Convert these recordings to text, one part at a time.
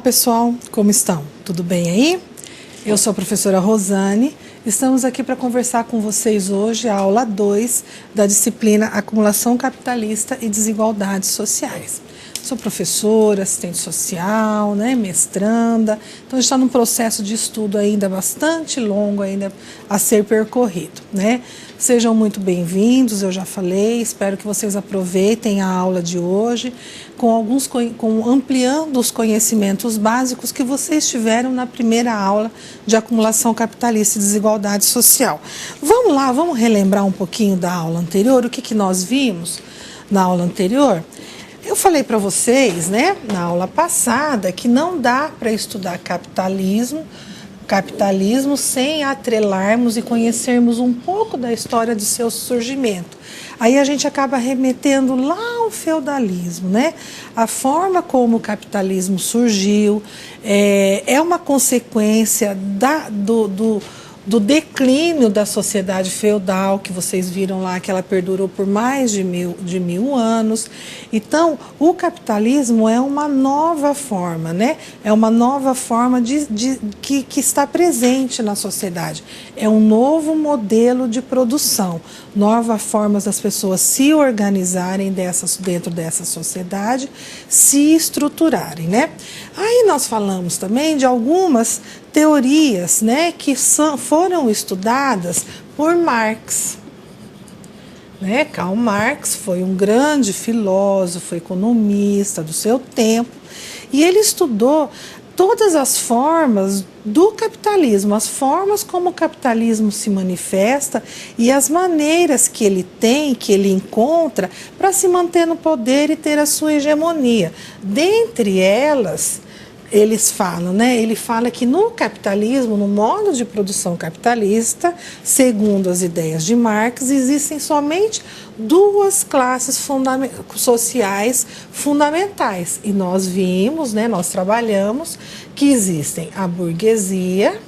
Pessoal, como estão? Tudo bem aí? Eu sou a professora Rosane, estamos aqui para conversar com vocês hoje a aula 2 da disciplina Acumulação Capitalista e Desigualdades Sociais. Sou professora, assistente social, mestranda, então está num processo de estudo ainda bastante longo ainda a ser percorrido, Sejam muito bem-vindos, eu já falei, espero que vocês aproveitem a aula de hoje ampliando os conhecimentos básicos que vocês tiveram na primeira aula de Acumulação Capitalista e Desigualdade Social. Vamos lá, vamos relembrar um pouquinho da aula anterior, o que nós vimos na aula anterior? Eu falei para vocês, na aula passada, que não dá para estudar capitalismo sem atrelarmos e conhecermos um pouco da história de seu surgimento. Aí a gente acaba remetendo lá ao feudalismo, A forma como o capitalismo surgiu é uma consequência do declínio da sociedade feudal, que vocês viram lá que ela perdurou por mais de mil anos. Então, o capitalismo é uma nova forma, É uma nova forma que está presente na sociedade. É um novo modelo de produção, novas formas das pessoas se organizarem dentro dessa sociedade, se estruturarem, Aí nós falamos também de algumas teorias, que foram estudadas por Marx. Karl Marx foi um grande filósofo, economista do seu tempo, e ele estudou todas as formas do capitalismo, as formas como o capitalismo se manifesta e as maneiras que ele tem, que ele encontra para se manter no poder e ter a sua hegemonia. Dentre elas, ele fala que no capitalismo, no modo de produção capitalista, segundo as ideias de Marx, existem somente duas classes sociais fundamentais. E nós vimos, nós trabalhamos que existem a burguesia,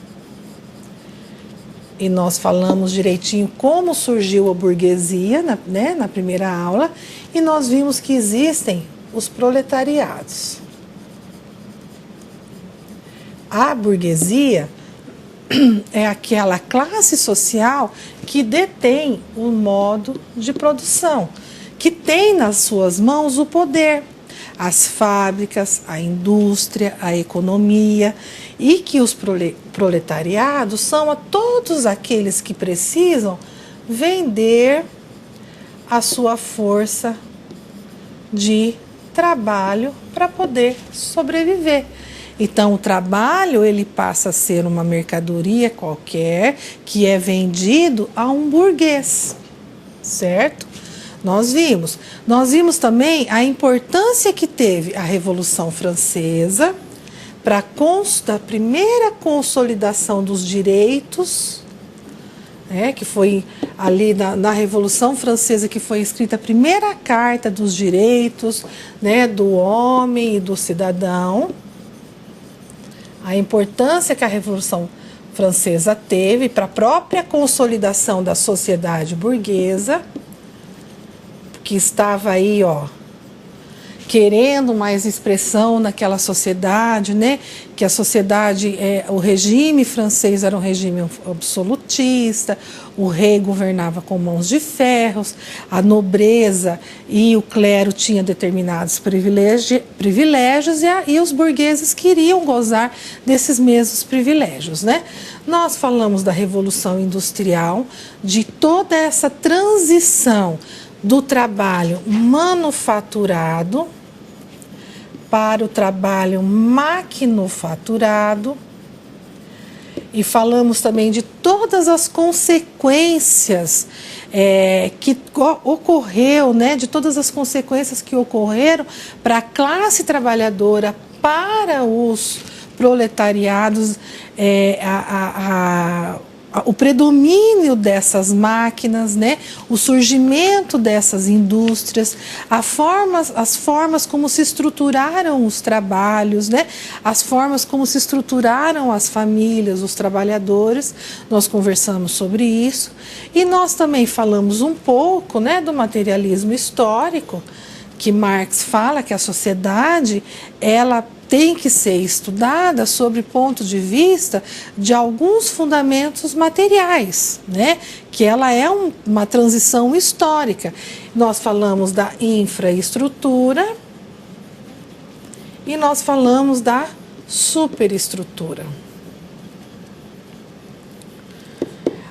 e nós falamos direitinho como surgiu a burguesia na primeira aula, e nós vimos que existem os proletariados. A burguesia é aquela classe social que detém o modo de produção, que tem nas suas mãos o poder, as fábricas, a indústria, a economia, e que os proletariados são a todos aqueles que precisam vender a sua força de trabalho para poder sobreviver. Então, o trabalho ele passa a ser uma mercadoria qualquer que é vendido a um burguês, certo? Nós vimos também a importância que teve a Revolução Francesa para a primeira consolidação dos direitos, que foi ali na Revolução Francesa que foi escrita a primeira Carta dos Direitos, do homem e do cidadão. A importância que a Revolução Francesa teve para a própria consolidação da sociedade burguesa, que estava aí, querendo mais expressão naquela sociedade, que a sociedade, o regime francês era um regime absolutista, o rei governava com mãos de ferros, a nobreza e o clero tinham determinados privilégios e os burgueses queriam gozar desses mesmos privilégios, Nós falamos da Revolução Industrial, de toda essa transição do trabalho manufaturado para o trabalho maquinofaturado, e falamos também de todas as consequências que ocorreu, de todas as consequências que ocorreram para a classe trabalhadora, para os proletariados, o predomínio dessas máquinas, o surgimento dessas indústrias, as formas como se estruturaram os trabalhos, as formas como se estruturaram as famílias, os trabalhadores. Nós conversamos sobre isso e nós também falamos um pouco do materialismo histórico, que Marx fala que a sociedade ela tem que ser estudada sob o ponto de vista de alguns fundamentos materiais, né? Que ela é uma transição histórica. Nós falamos da infraestrutura e nós falamos da superestrutura.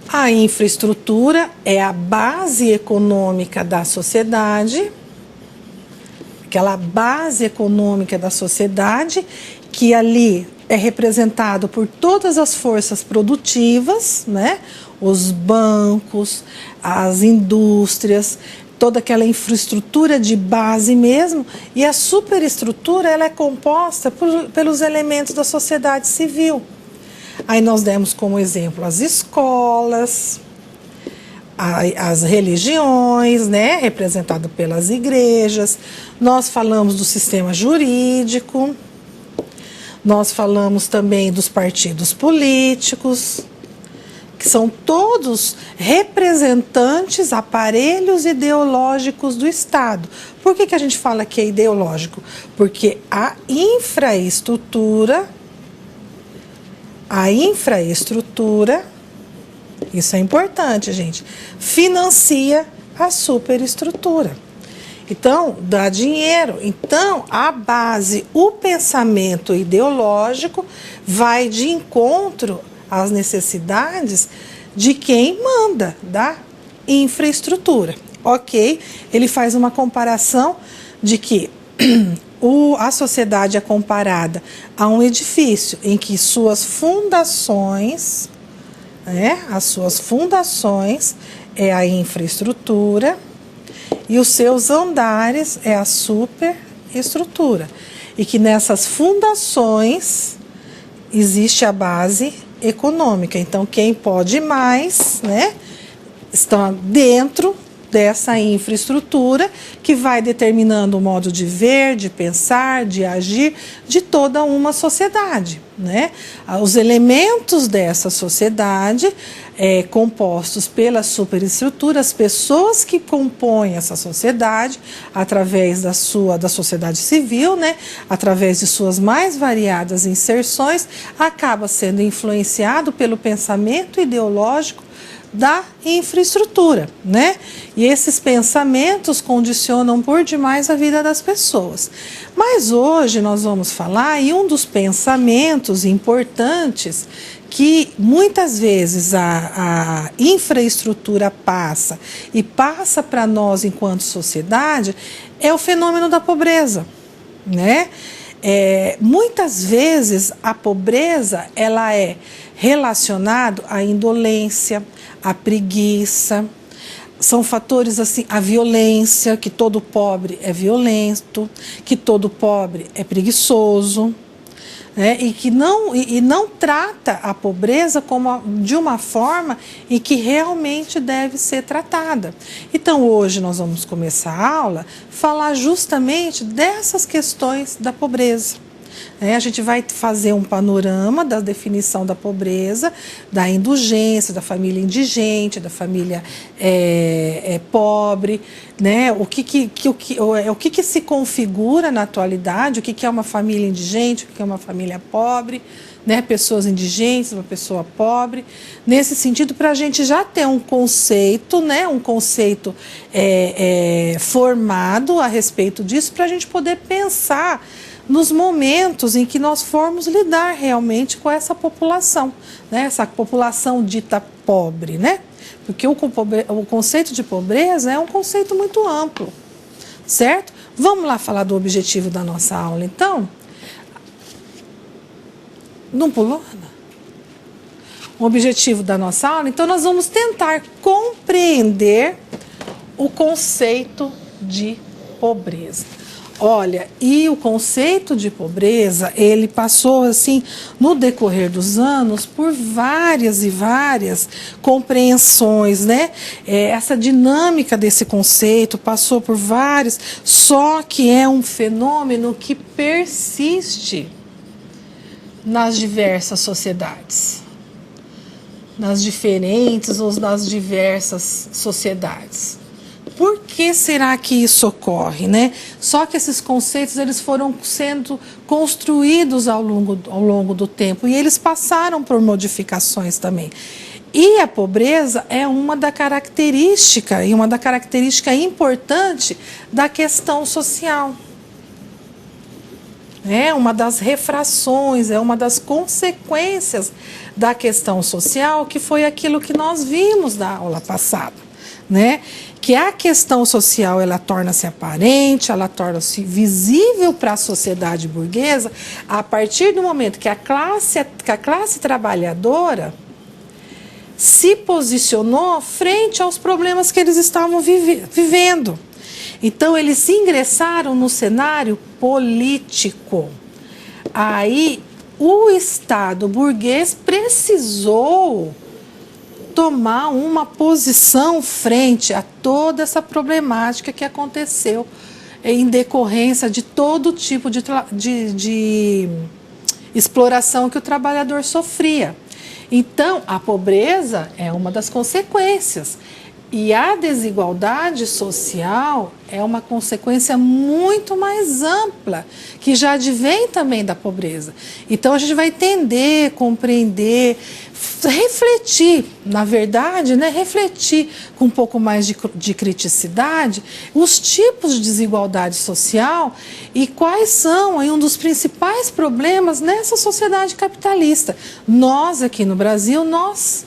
A infraestrutura é a base econômica da sociedade, aquela base econômica da sociedade, que ali é representado por todas as forças produtivas, né? Os bancos, as indústrias, toda aquela infraestrutura de base mesmo, e a superestrutura ela é composta pelos elementos da sociedade civil. Aí nós demos como exemplo as escolas, as religiões, né, representado pelas igrejas. Nós falamos do sistema jurídico, nós falamos também dos partidos políticos, que são todos representantes, aparelhos ideológicos do Estado. Por que a gente fala que é ideológico? Porque a infraestrutura, isso é importante, gente, financia a superestrutura. Então, dá dinheiro. Então, a base, o pensamento ideológico vai de encontro às necessidades de quem manda, da infraestrutura. Ok? Ele faz uma comparação de que a sociedade é comparada a um edifício em que suas fundações, as suas fundações é a infraestrutura e os seus andares é a superestrutura. E que nessas fundações existe a base econômica. Então, quem pode mais, está dentro dessa infraestrutura que vai determinando o modo de ver, de pensar, de agir de toda uma sociedade, Os elementos dessa sociedade compostos pela superestrutura, as pessoas que compõem essa sociedade através da sociedade civil, através de suas mais variadas inserções, acaba sendo influenciado pelo pensamento ideológico da infraestrutura, E esses pensamentos condicionam por demais a vida das pessoas. Mas hoje nós vamos falar em um dos pensamentos importantes que muitas vezes a infraestrutura passa para nós enquanto sociedade, é o fenômeno da pobreza, Muitas vezes a pobreza ela é relacionada à indolência, à preguiça, são fatores assim, a violência, que todo pobre é violento, que todo pobre é preguiçoso, e que não trata a pobreza de uma forma em que realmente deve ser tratada. Então hoje nós vamos começar a aula falar justamente dessas questões da pobreza. A gente vai fazer um panorama da definição da pobreza, da indulgência, da família indigente, da família pobre, o que se configura na atualidade, o que é uma família indigente, o que é uma família pobre, pessoas indigentes, uma pessoa pobre, nesse sentido, para a gente já ter um conceito, formado a respeito disso, para a gente poder pensar nos momentos em que nós formos lidar realmente com essa população, essa população dita pobre, Porque o conceito de pobreza é um conceito muito amplo, certo? Vamos lá falar do objetivo da nossa aula, então? Não pulou, Ana? O objetivo da nossa aula, então nós vamos tentar compreender o conceito de pobreza. Olha, e o conceito de pobreza, ele passou assim, no decorrer dos anos, por várias e várias compreensões, Essa dinâmica desse conceito passou por várias, só que é um fenômeno que persiste nas diversas sociedades, nas diferentes ou nas diversas sociedades. por que será que isso ocorre, né? Só que esses conceitos eles foram sendo construídos ao longo do tempo e eles passaram por modificações também. E a pobreza é uma da característica importante da questão social. É uma das refrações, é uma das consequências da questão social, que foi aquilo que nós vimos na aula passada, né? Que a questão social ela torna-se aparente, ela torna-se visível para a sociedade burguesa a partir do momento que a classe trabalhadora se posicionou frente aos problemas que eles estavam vivendo. Então, eles ingressaram no cenário político. Aí, o Estado burguês precisou tomar uma posição frente a toda essa problemática que aconteceu em decorrência de todo tipo de exploração que o trabalhador sofria. Então, a pobreza é uma das consequências. E a desigualdade social é uma consequência muito mais ampla, que já advém também da pobreza. Então, a gente vai entender, compreender, refletir, na verdade, né, refletir com um pouco mais de criticidade os tipos de desigualdade social e quais são aí, um dos principais problemas nessa sociedade capitalista. Nós, aqui no Brasil, nós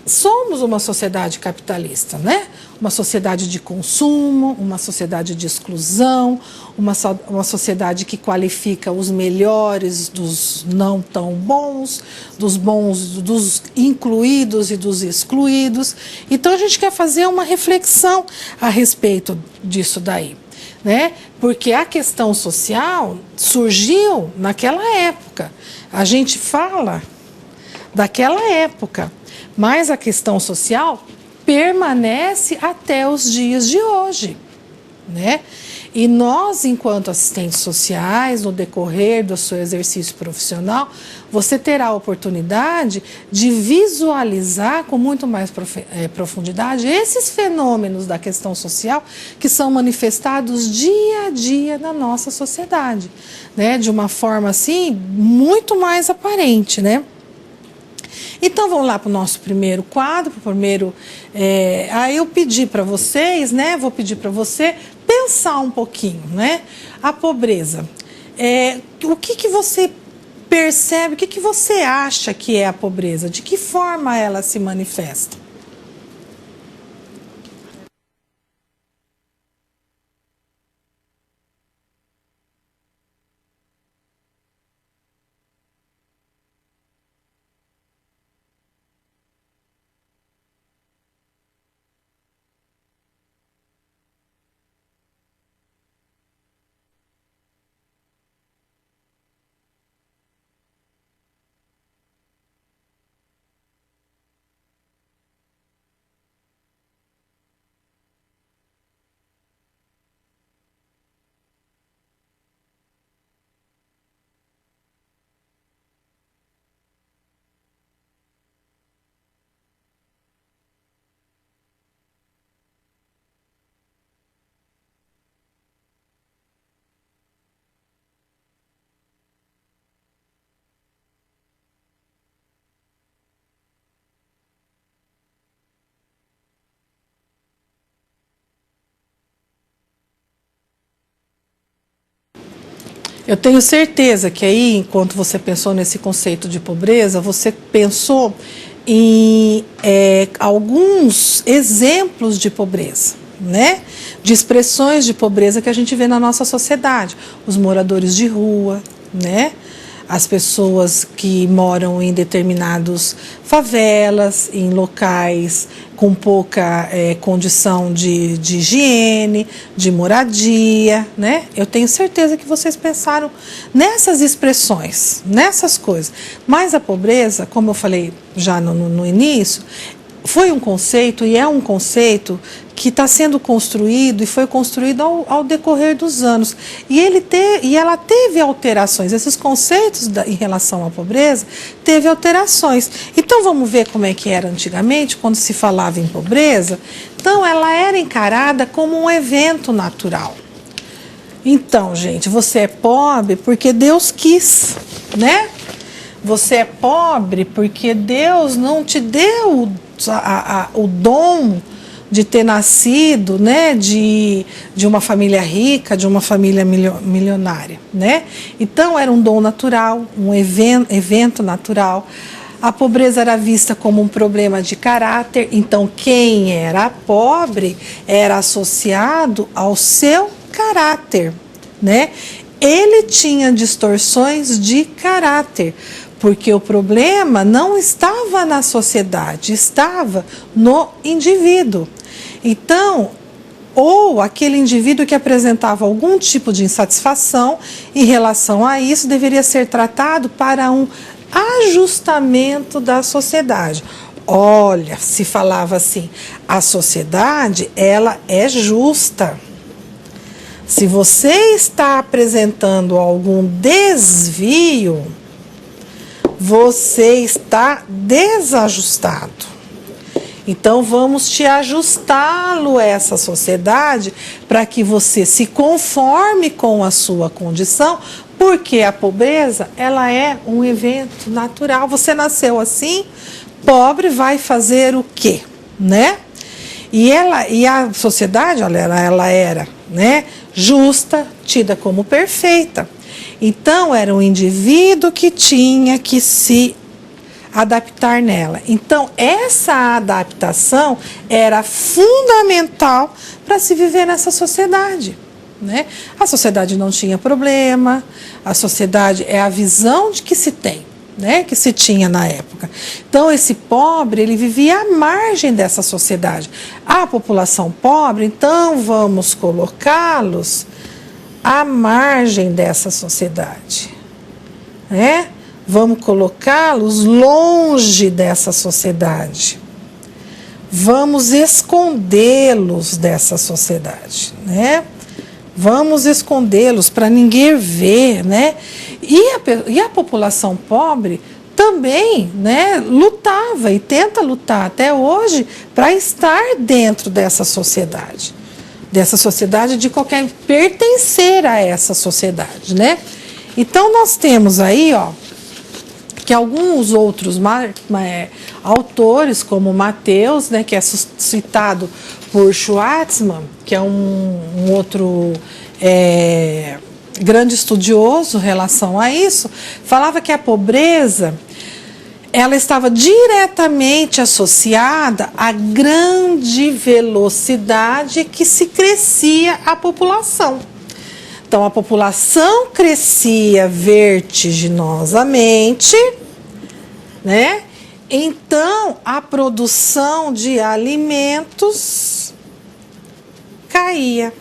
somos uma sociedade capitalista, né? Uma sociedade de consumo, uma sociedade de exclusão, uma sociedade que qualifica os melhores dos não tão bons, dos incluídos e dos excluídos. Então a gente quer fazer uma reflexão a respeito disso daí, né? Porque a questão social surgiu naquela época. A gente fala daquela época, mas a questão social permanece até os dias de hoje, né? E nós, enquanto assistentes sociais, no decorrer do seu exercício profissional, você terá a oportunidade de visualizar com muito mais profundidade esses fenômenos da questão social que são manifestados dia a dia na nossa sociedade, né? De uma forma, assim, muito mais aparente, né? Então, vamos lá para o nosso primeiro quadro, aí eu pedi para vocês, né, vou pedir para você pensar um pouquinho, né, a pobreza. O que você percebe, o que você acha que é a pobreza? De que forma ela se manifesta? Eu tenho certeza que aí, enquanto você pensou nesse conceito de pobreza, você pensou em alguns exemplos de pobreza, né? De expressões de pobreza que a gente vê na nossa sociedade. Os moradores de rua, né? As pessoas que moram em determinados favelas, em locais com pouca condição de higiene, de moradia, né? Eu tenho certeza que vocês pensaram nessas expressões, nessas coisas. Mas a pobreza, como eu falei já no início, foi um conceito e é um conceito que está sendo construído e foi construído ao decorrer dos anos. E ela teve alterações, esses conceitos em relação à pobreza teve alterações. Então vamos ver como é que era antigamente, quando se falava em pobreza. Então ela era encarada como um evento natural. Então, gente, você é pobre porque Deus quis, né? Você é pobre porque Deus não te deu o dom de ter nascido, né, de uma família rica, de uma família milionária, né? Então era um dom natural, um evento natural. A pobreza era vista como um problema de caráter, então quem era pobre era associado ao seu caráter, né? Ele tinha distorções de caráter, porque o problema não estava na sociedade, estava no indivíduo. Então, ou aquele indivíduo que apresentava algum tipo de insatisfação em relação a isso deveria ser tratado para um ajustamento da sociedade. Olha, se falava assim, a sociedade, ela é justa. Se você está apresentando algum desvio, você está desajustado. Então vamos te ajustá-lo a essa sociedade para que você se conforme com a sua condição, porque a pobreza, ela é um evento natural. Você nasceu assim, pobre, vai fazer o quê, né? E a sociedade, olha, ela era, né, justa, tida como perfeita. Então, era um indivíduo que tinha que se adaptar nela. Então, essa adaptação era fundamental para se viver nessa sociedade, né? A sociedade não tinha problema, a sociedade é a visão de que se tem, né, que se tinha na época. Então, esse pobre, ele vivia à margem dessa sociedade. A população pobre, então, vamos colocá-los à margem dessa sociedade, né? Vamos colocá-los longe dessa sociedade. Vamos escondê-los dessa sociedade, né? Vamos escondê-los para ninguém ver, né? E a população pobre também, né, lutava e tenta lutar até hoje para estar dentro dessa sociedade de qualquer pertencer a essa sociedade, né? Então nós temos aí, ó, que alguns outros autores, como Mateus, né, que é citado por Schwartzman, que é um outro grande estudioso em relação a isso, falava que a pobreza, ela estava diretamente associada à grande velocidade que se crescia a população. Então, a população crescia vertiginosamente, né? Então, a produção de alimentos caía.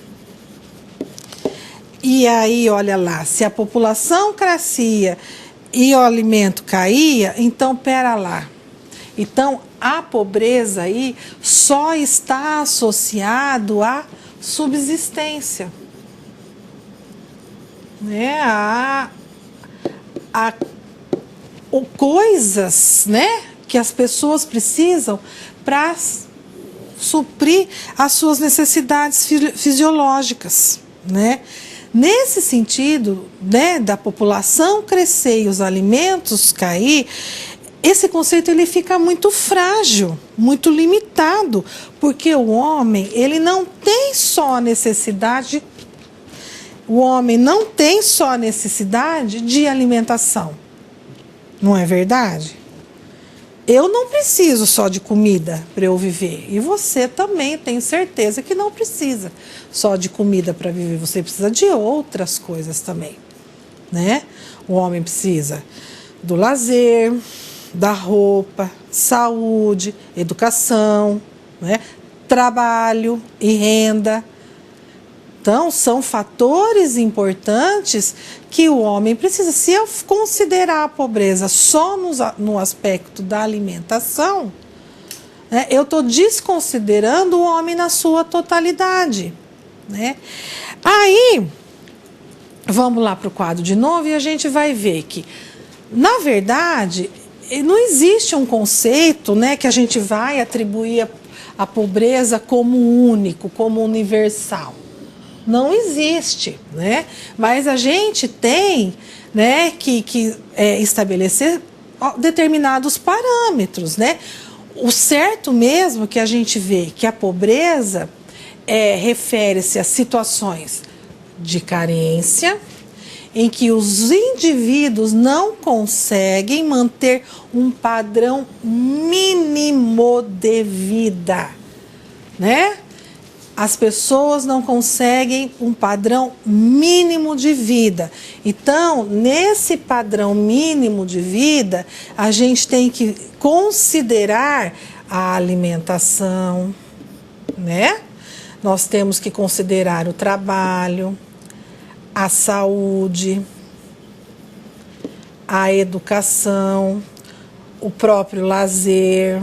E aí, olha lá, se a população crescia e o alimento caía, então, pera lá. Então, a pobreza aí só está associado à subsistência, né? Coisas, né, que as pessoas precisam para suprir as suas necessidades fisiológicas, né? Nesse sentido, né, da população crescer e os alimentos cair, esse conceito ele fica muito frágil, muito limitado, porque o homem, ele não tem só necessidade, de alimentação. Não é verdade? Eu não preciso só de comida para eu viver. E você também, tenho certeza que não precisa só de comida para viver. Você precisa de outras coisas também, né? O homem precisa do lazer, da roupa, saúde, educação, né? Trabalho e renda. Então, são fatores importantes que o homem precisa. Se eu considerar a pobreza só no aspecto da alimentação, né? Eu estou desconsiderando o homem na sua totalidade, né? Aí, vamos lá para o quadro de novo e a gente vai ver que, na verdade, não existe um conceito, né, que a gente vai atribuir a pobreza como único, como universal. Não existe, né? Mas a gente tem, né, que estabelecer determinados parâmetros, né? O certo mesmo que a gente vê que a pobreza refere-se a situações de carência, em que os indivíduos não conseguem manter um padrão mínimo de vida, né? As pessoas não conseguem um padrão mínimo de vida. Então, nesse padrão mínimo de vida, a gente tem que considerar a alimentação, né? Nós temos que considerar o trabalho, a saúde, a educação, o próprio lazer.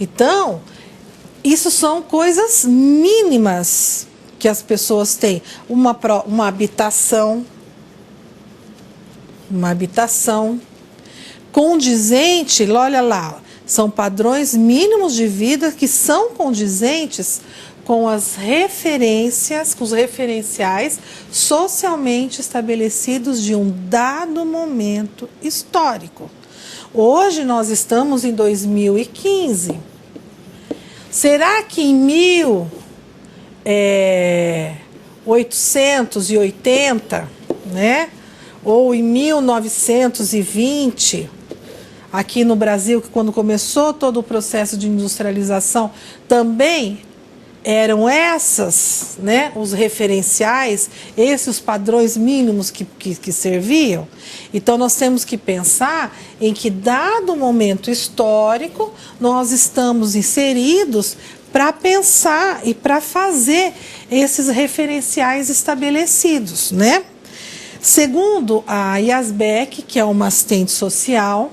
Então, isso são coisas mínimas que as pessoas têm. Uma habitação condizente, olha lá, são padrões mínimos de vida que são condizentes com as referências, com os referenciais socialmente estabelecidos de um dado momento histórico. Hoje nós estamos em 2015. Será que em 1880, né, ou em 1920, aqui no Brasil, que quando começou todo o processo de industrialização, também eram essas, né, os referenciais, esses os padrões mínimos que serviam? Então, nós temos que pensar em que, dado o momento histórico, nós estamos inseridos para pensar e para fazer esses referenciais estabelecidos, né? Segundo a Yazbek, que é uma assistente social,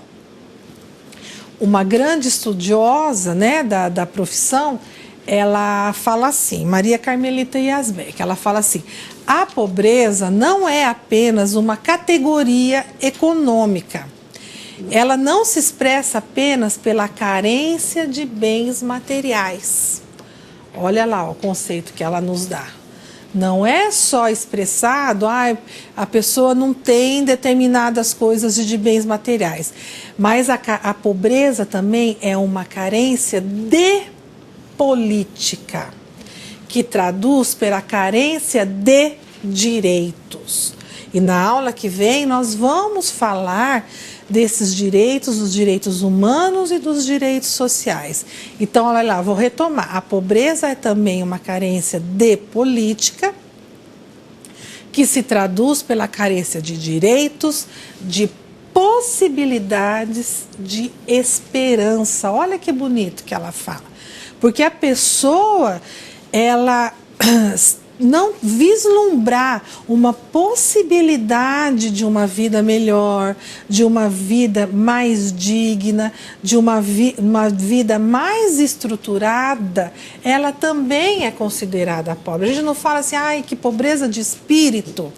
uma grande estudiosa, né, da profissão, ela fala assim, Maria Carmelita Yazbek, ela fala assim: a pobreza não é apenas uma categoria econômica. Ela não se expressa apenas pela carência de bens materiais. Olha lá o conceito que ela nos dá. Não é só expressado, a pessoa não tem determinadas coisas de bens materiais. Mas a pobreza também é uma carência de política, que traduz pela carência de direitos. E na aula que vem nós vamos falar desses direitos, dos direitos humanos e dos direitos sociais. Então, olha lá, vou retomar. A pobreza é também uma carência de política, que se traduz pela carência de direitos, de possibilidades, de esperança. Olha que bonito que ela fala. Porque a pessoa, ela não vislumbrar uma possibilidade de uma vida melhor, de uma vida mais digna, de uma vida mais estruturada, ela também é considerada pobre. A gente não fala assim, que pobreza de espírito,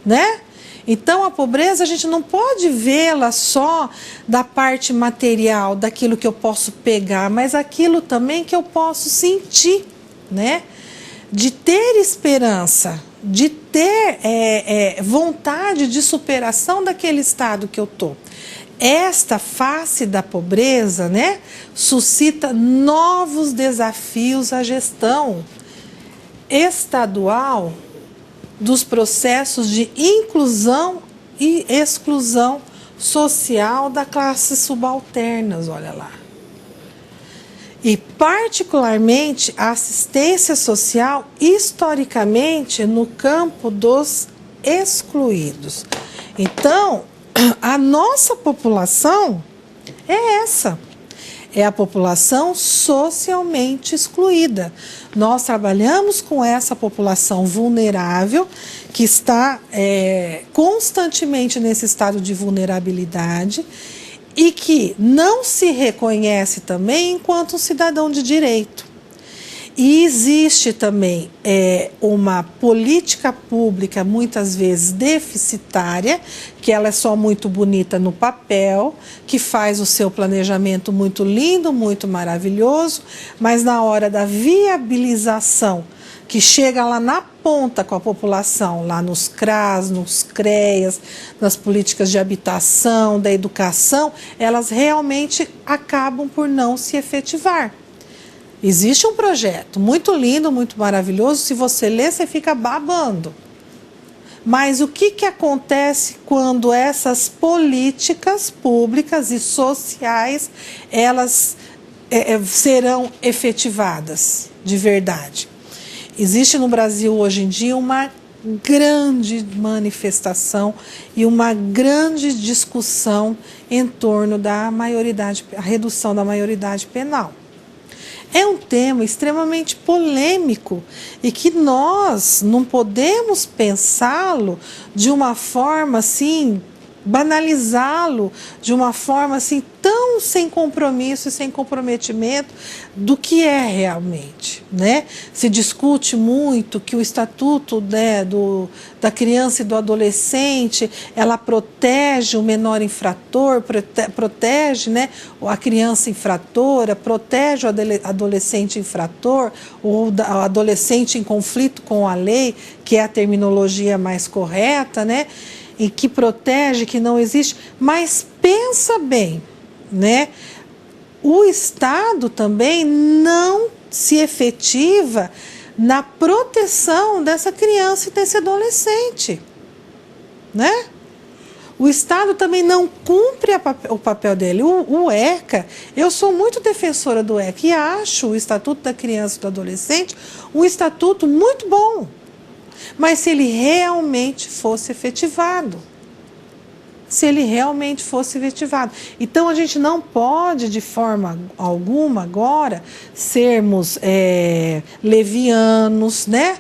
né? Então, a pobreza a gente não pode vê-la só da parte material, daquilo que eu posso pegar, mas aquilo também que eu posso sentir, né? De ter esperança, de ter vontade de superação daquele estado que eu estou. Esta face da pobreza, né, suscita novos desafios à gestão estadual dos processos de inclusão e exclusão social da classe subalternas, olha lá. E particularmente a assistência social, historicamente, no campo dos excluídos. Então, a nossa população é essa. É a população socialmente excluída. Nós trabalhamos com essa população vulnerável, que está constantemente nesse estado de vulnerabilidade, e que não se reconhece também enquanto um cidadão de direito. E existe também uma política pública, muitas vezes deficitária, que ela é só muito bonita no papel, que faz o seu planejamento muito lindo, muito maravilhoso, mas na hora da viabilização, que chega lá na ponta com a população, lá nos CRAS, nos CREAS, nas políticas de habitação, da educação, elas realmente acabam por não se efetivar. Existe um projeto muito lindo, muito maravilhoso, se você ler, você fica babando. Mas o que acontece quando essas políticas públicas e sociais, elas serão efetivadas de verdade? Existe no Brasil hoje em dia uma grande manifestação e uma grande discussão em torno da a redução da maioridade penal. É um tema extremamente polêmico e que nós não podemos pensá-lo de uma forma assim, banalizá-lo de uma forma assim tão sem compromisso e sem comprometimento do que é realmente, né? Se discute muito que o Estatuto, né, da criança e do adolescente, ela protege o menor infrator, protege, né, a criança infratora, protege o adolescente infrator, ou o adolescente em conflito com a lei, que é a terminologia mais correta, né? E que protege, que não existe, mas pensa bem, né? O Estado também não se efetiva na proteção dessa criança e desse adolescente, né? O Estado também não cumpre o papel dele. O ECA, eu sou muito defensora do ECA e acho o Estatuto da Criança e do Adolescente um estatuto muito bom. Mas se ele realmente fosse efetivado. Se ele realmente fosse efetivado. Então, a gente não pode, de forma alguma, agora, sermos levianos, né?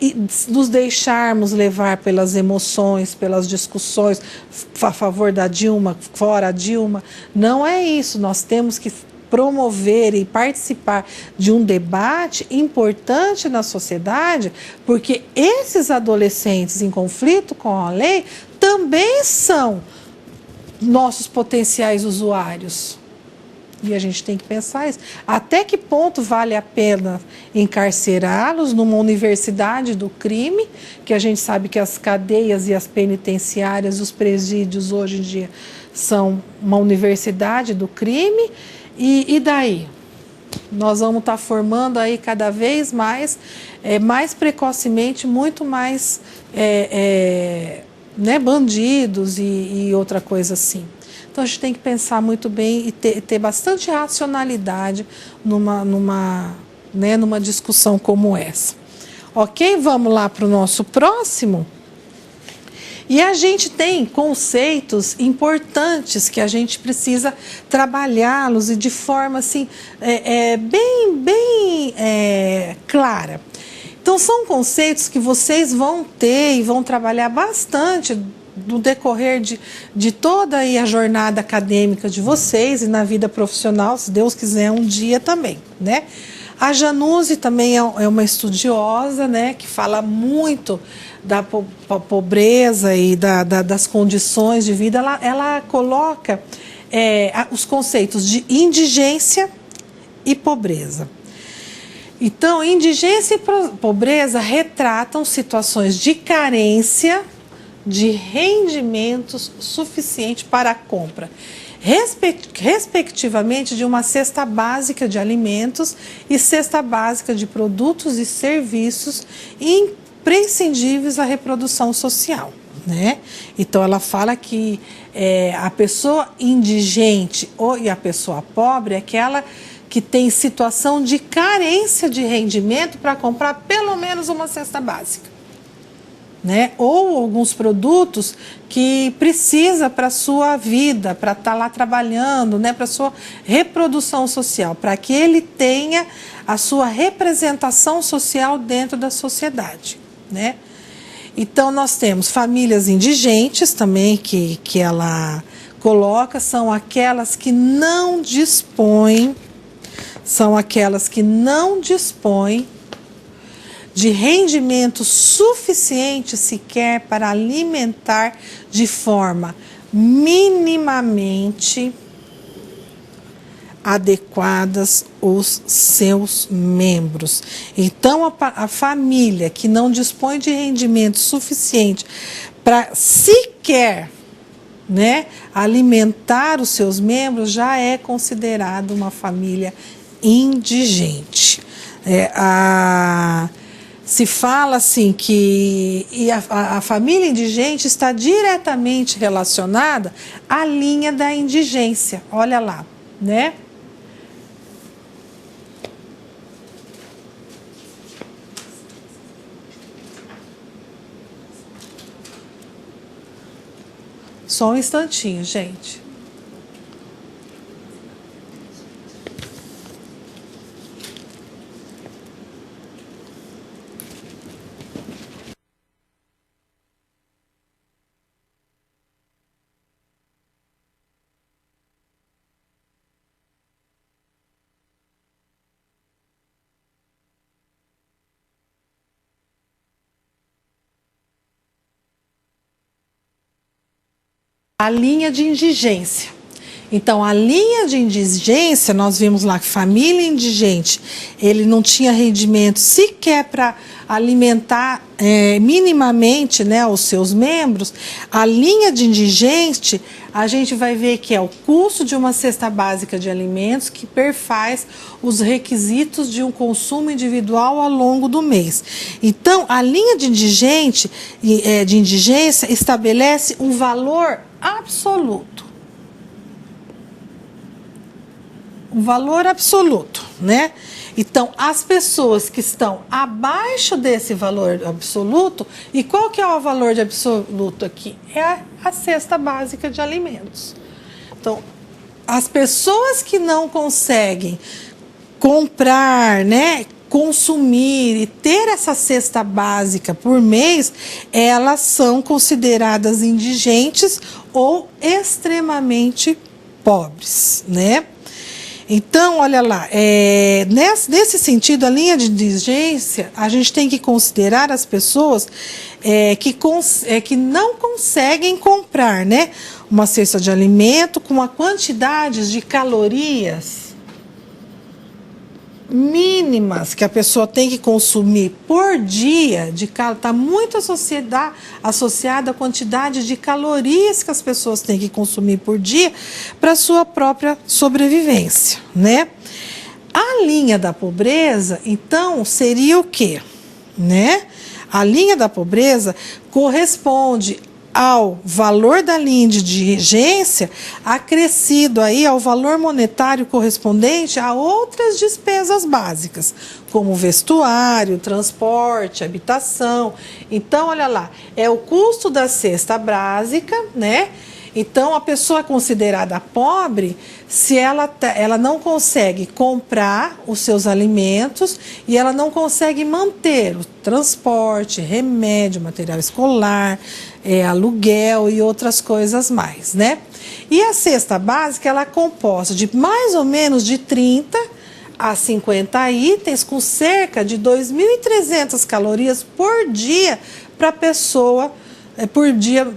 E nos deixarmos levar pelas emoções, pelas discussões a favor da Dilma, fora a Dilma. Não é isso. Nós temos que promover e participar de um debate importante na sociedade, porque esses adolescentes em conflito com a lei também são nossos potenciais usuários. E a gente tem que pensar isso. Até que ponto vale a pena encarcerá-los numa universidade do crime, que a gente sabe que as cadeias e as penitenciárias, os presídios hoje em dia são uma universidade do crime. E daí? Nós vamos estar formando aí cada vez mais, mais precocemente, muito mais né, bandidos e outra coisa assim. Então a gente tem que pensar muito bem e ter bastante racionalidade numa discussão como essa. Ok? Vamos lá para o nosso próximo. E a gente tem conceitos importantes que a gente precisa trabalhá-los e de forma assim, bem clara. Então, são conceitos que vocês vão ter e vão trabalhar bastante no decorrer de toda aí a jornada acadêmica de vocês e na vida profissional, se Deus quiser, um dia também, né? A Januse também é uma estudiosa, né, que fala muito da pobreza e das condições de vida. Ela coloca os conceitos de indigência e pobreza. Então, indigência e pobreza retratam situações de carência de rendimentos suficientes para a compra, respectivamente, de uma cesta básica de alimentos e cesta básica de produtos e serviços imprescindíveis à reprodução social, né? Então, ela fala que a pessoa indigente e a pessoa pobre é aquela que tem situação de carência de rendimento para comprar pelo menos uma cesta básica, né? Ou alguns produtos que precisa para a sua vida, para estar lá trabalhando, né? Para a sua reprodução social, para que ele tenha a sua representação social dentro da sociedade, né? Então, nós temos famílias indigentes também, que ela coloca são aquelas que não dispõem, de rendimento suficiente sequer para alimentar de forma minimamente adequadas os seus membros. Então, a família que não dispõe de rendimento suficiente para sequer, né, alimentar os seus membros, já é considerada uma família indigente. Se fala assim que a família indigente está diretamente relacionada à linha da indigência. Olha lá, né? Só um instantinho, gente. A linha de indigência. Então, a linha de indigência, nós vimos lá que família indigente, ele não tinha rendimento sequer para alimentar minimamente, né, os seus membros. A linha de indigente, a gente vai ver que é o custo de uma cesta básica de alimentos que perfaz os requisitos de um consumo individual ao longo do mês. Então, a linha de indigência estabelece um valor absoluto. Um valor absoluto, né? Então, as pessoas que estão abaixo desse valor absoluto, e qual que é o valor de absoluto aqui? É a cesta básica de alimentos. Então, as pessoas que não conseguem comprar, né, consumir e ter essa cesta básica por mês, elas são consideradas indigentes ou extremamente pobres, né? Então, olha lá, nesse sentido, a linha de indigência, a gente tem que considerar as pessoas que não conseguem comprar, né, uma cesta de alimento com a quantidade de calorias mínimas que a pessoa tem que consumir por dia, está muito associada à quantidade de calorias que as pessoas têm que consumir por dia para a sua própria sobrevivência, né? A linha da pobreza, então, seria o quê? Né? A linha da pobreza corresponde ao valor da linha de indigência acrescido aí ao valor monetário correspondente a outras despesas básicas, como vestuário, transporte, habitação. Então, olha lá, é o custo da cesta básica, né? Então, a pessoa é considerada pobre se ela não consegue comprar os seus alimentos e ela não consegue manter o transporte, remédio, material escolar, aluguel e outras coisas mais, né? E a cesta básica, ela é composta de mais ou menos de 30 a 50 itens com cerca de 2.300 calorias por dia para a pessoa, por dia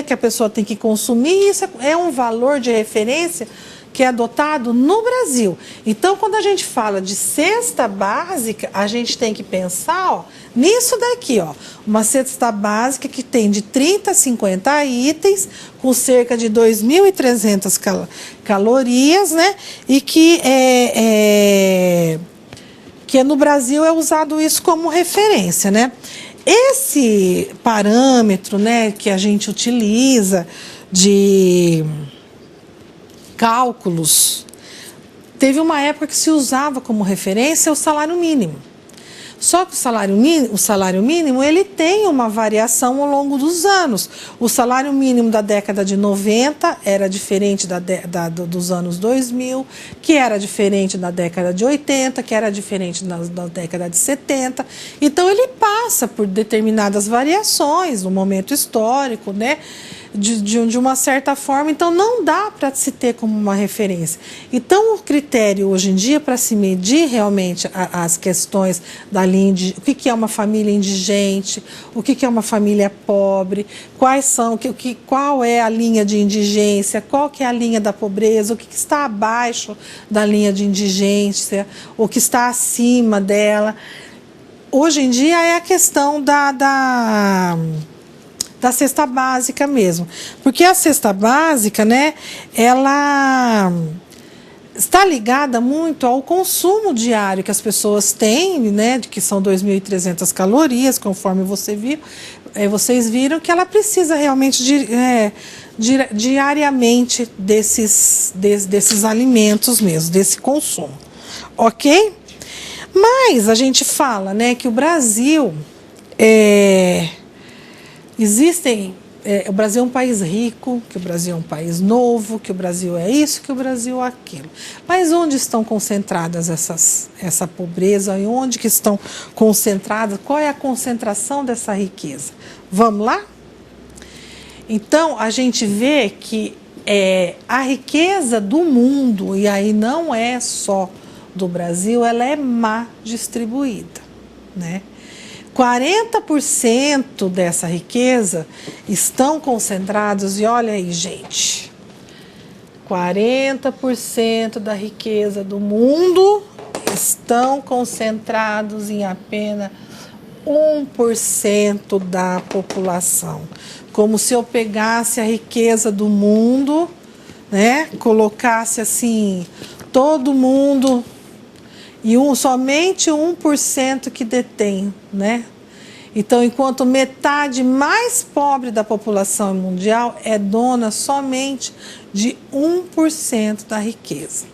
que a pessoa tem que consumir. Isso é um valor de referência que é adotado no Brasil. Então, quando a gente fala de cesta básica, a gente tem que pensar nisso daqui, uma cesta básica que tem de 30 a 50 itens, com cerca de 2.300 calorias, né? E que no Brasil é usado isso como referência, né? Esse parâmetro, né, que a gente utiliza de cálculos, teve uma época que se usava como referência o salário mínimo. Só que o salário mínimo ele tem uma variação ao longo dos anos. O salário mínimo da década de 90 era diferente dos anos 2000, que era diferente da década de 80, que era diferente da década de 70. Então, ele passa por determinadas variações no momento histórico, né? de uma certa forma, então não dá para se ter como uma referência. Então o critério hoje em dia para se medir realmente as questões da linha, o que é uma família indigente, o que é uma família pobre, qual é a linha de indigência, qual que é a linha da pobreza, o que está abaixo da linha de indigência, o que está acima dela. Hoje em dia é a questão da cesta básica mesmo. Porque a cesta básica, né, ela está ligada muito ao consumo diário que as pessoas têm, né, que são 2.300 calorias, conforme vocês viram, que ela precisa realmente diariamente desses alimentos mesmo, desse consumo. Ok? Mas a gente fala, né, que o Brasil o Brasil é um país rico, que o Brasil é um país novo, que o Brasil é isso, que o Brasil é aquilo. Mas onde estão concentradas essa pobreza e onde que estão concentradas? Qual é a concentração dessa riqueza? Vamos lá? Então, a gente vê que a riqueza do mundo, e aí não é só do Brasil, ela é má distribuída, né? 40% dessa riqueza estão concentrados, e olha aí, gente, 40% da riqueza do mundo estão concentrados em apenas 1% da população. Como se eu pegasse a riqueza do mundo, né, colocasse assim, todo mundo, e somente 1% que detém, né? Então, enquanto metade mais pobre da população mundial é dona somente de 1% da riqueza.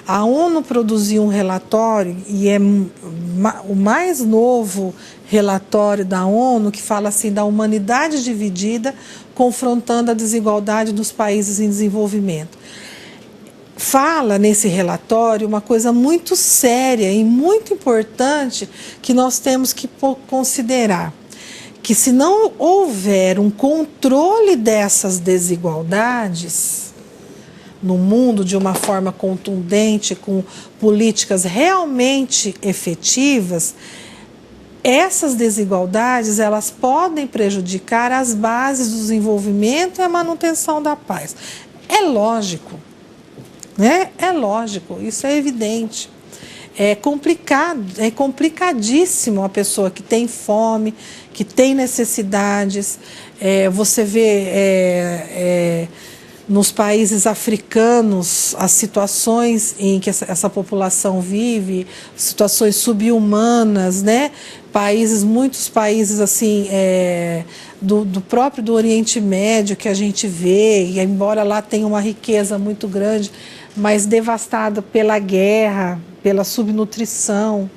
A ONU produziu um relatório, e é o mais novo relatório da ONU, que fala assim da humanidade dividida, confrontando a desigualdade dos países em desenvolvimento. Fala nesse relatório uma coisa muito séria e muito importante que nós temos que considerar, que se não houver um controle dessas desigualdades no mundo de uma forma contundente, com políticas realmente efetivas, essas desigualdades elas podem prejudicar as bases do desenvolvimento e a manutenção da paz. É lógico. Né? É lógico, isso é evidente. É complicado, é complicadíssimo a pessoa que tem fome, que tem necessidades. Você vê nos países africanos as situações em que essa população vive, situações subhumanas, né? Muitos países assim, do próprio do Oriente Médio que a gente vê, e embora lá tenha uma riqueza muito grande, mas devastada pela guerra, pela subnutrição.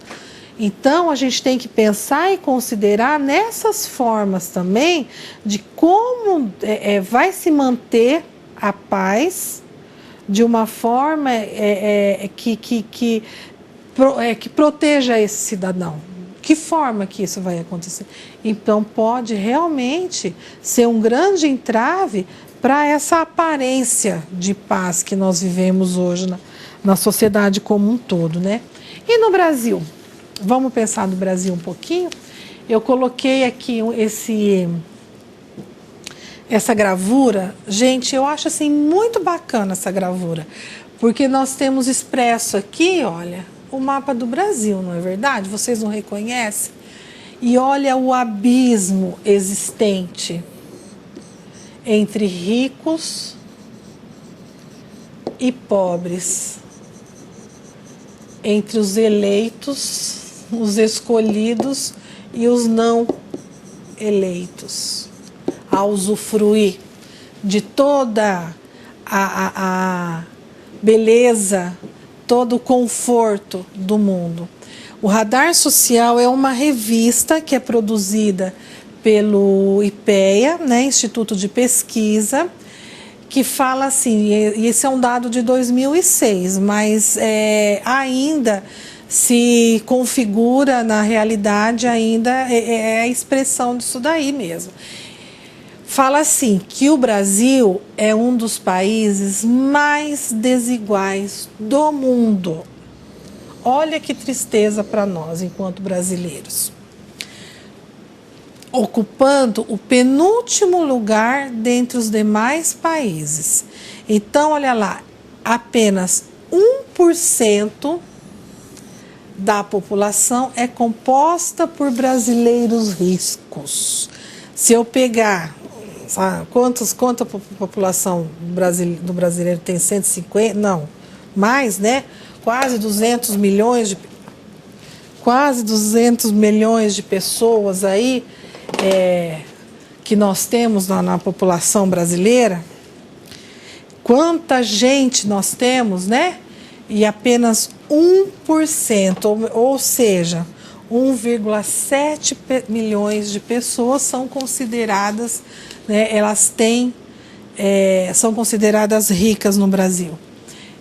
Então, a gente tem que pensar e considerar nessas formas também de como vai se manter a paz de uma forma que proteja esse cidadão. Que forma que isso vai acontecer? Então, pode realmente ser um grande entrave para essa aparência de paz que nós vivemos hoje na sociedade como um todo, né? E no Brasil? Vamos pensar no Brasil um pouquinho? Eu coloquei aqui essa gravura. Gente, eu acho assim muito bacana essa gravura, porque nós temos expresso aqui, olha, o mapa do Brasil, não é verdade? Vocês não reconhecem? E olha o abismo existente entre ricos e pobres, entre os eleitos, os escolhidos e os não eleitos, a usufruir de toda a beleza, todo o conforto do mundo. O Radar Social é uma revista que é produzida pelo IPEA, né, Instituto de Pesquisa, que fala assim, e esse é um dado de 2006, mas ainda se configura na realidade, ainda é a expressão disso daí mesmo. fala assim, que o Brasil é um dos países mais desiguais do mundo. Olha que tristeza para nós, enquanto brasileiros. Ocupando o penúltimo lugar dentre os demais países. Então, olha lá, apenas 1% da população é composta por brasileiros ricos. Se eu pegar, sabe, quanta população do brasileiro tem? 150? Não, mais, né? Quase 200 milhões de pessoas aí que nós temos na população brasileira. Quanta gente nós temos, né? E apenas 1%, ou seja, 1,7 milhões de pessoas são consideradas, né, são consideradas ricas no Brasil.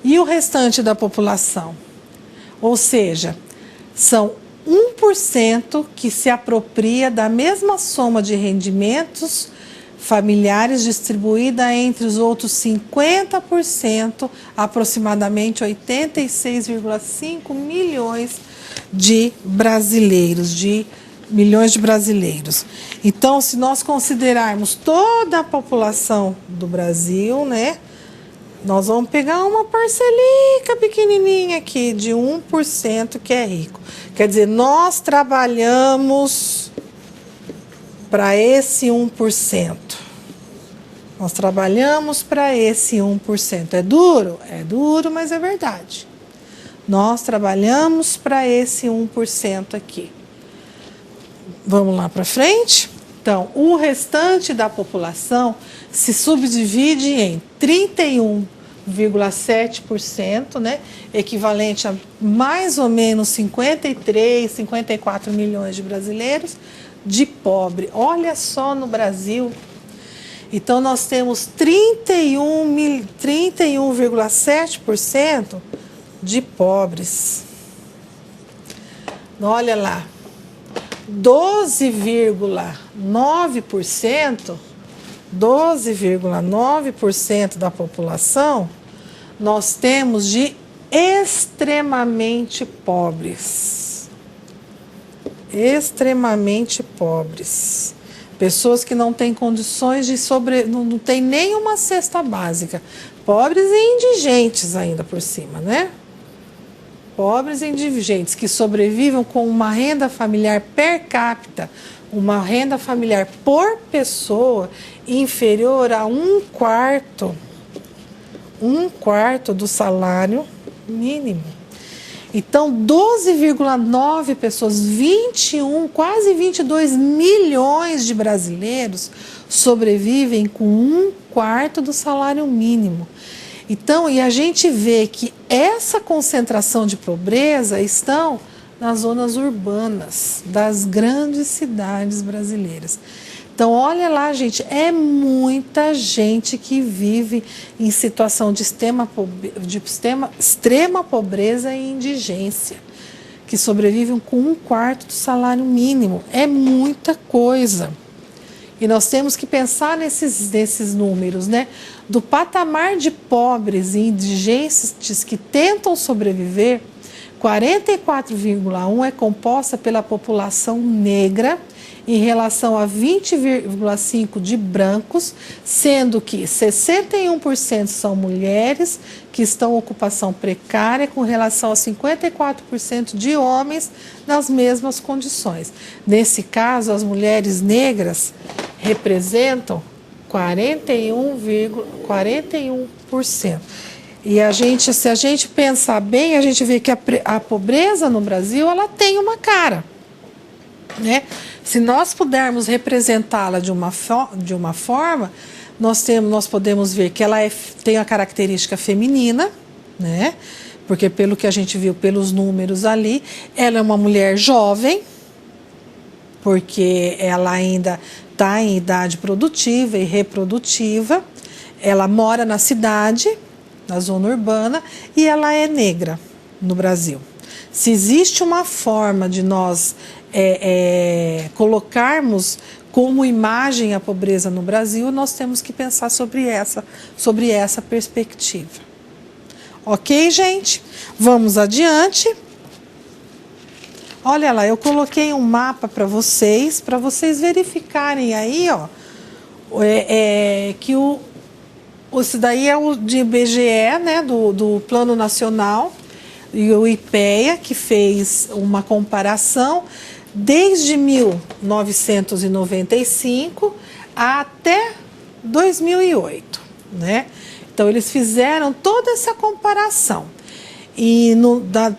E o restante da população? Ou seja, são 1% que se apropria da mesma soma de rendimentos familiares distribuída entre os outros 50%, aproximadamente 86,5 milhões de brasileiros, Então, se nós considerarmos toda a população do Brasil, né, nós vamos pegar uma parcelinha pequenininha aqui de 1% que é rico. Quer dizer, nós trabalhamos para esse 1%. Nós trabalhamos para esse 1%. É duro? É duro, mas é verdade. Nós trabalhamos para esse 1% aqui. Vamos lá para frente? Então, o restante da população se subdivide em 31,7%, né, equivalente a mais ou menos 53, 54 milhões de brasileiros, de pobre. Olha só no Brasil. Então, nós temos 31,7% de pobres. Olha lá. 12,9% da população nós temos de extremamente pobres. Extremamente pobres. Pessoas que não têm condições de não tem nenhuma cesta básica. Pobres e indigentes ainda por cima, né? Pobres e indigentes que sobrevivem com uma renda familiar per capita, uma renda familiar por pessoa inferior a um quarto do salário mínimo. Então, 12,9 pessoas, quase 22 milhões de brasileiros sobrevivem com um quarto do salário mínimo. Então, e a gente vê que essa concentração de pobreza estão nas zonas urbanas das grandes cidades brasileiras. Então, olha lá, gente, é muita gente que vive em situação de extrema pobreza e indigência, que sobrevivem com um quarto do salário mínimo. É muita coisa. E nós temos que pensar nesses números, né? Do patamar de pobres e indigentes que tentam sobreviver, 44,1% é composta pela população negra, em relação a 20,5% de brancos, sendo que 61% são mulheres que estão em ocupação precária, com relação a 54% de homens nas mesmas condições. Nesse caso, as mulheres negras representam 41%. E se a gente pensar bem, a gente vê que a pobreza no Brasil, ela tem uma cara, né? Se nós pudermos representá-la de uma forma, nós podemos ver que ela tem a característica feminina, né? Porque pelo que a gente viu pelos números ali, ela é uma mulher jovem, porque ela ainda está em idade produtiva e reprodutiva, ela mora na cidade, na zona urbana, e ela é negra no Brasil. Se existe uma forma de nós colocarmos como imagem a pobreza no Brasil, nós temos que pensar sobre essa perspectiva. Ok, gente? Vamos adiante. Olha lá, eu coloquei um mapa para vocês verificarem aí, ó, que esse daí é o de IBGE, né, do Plano Nacional, e o IPEA, que fez uma comparação desde 1995 até 2008, né? Então, eles fizeram toda essa comparação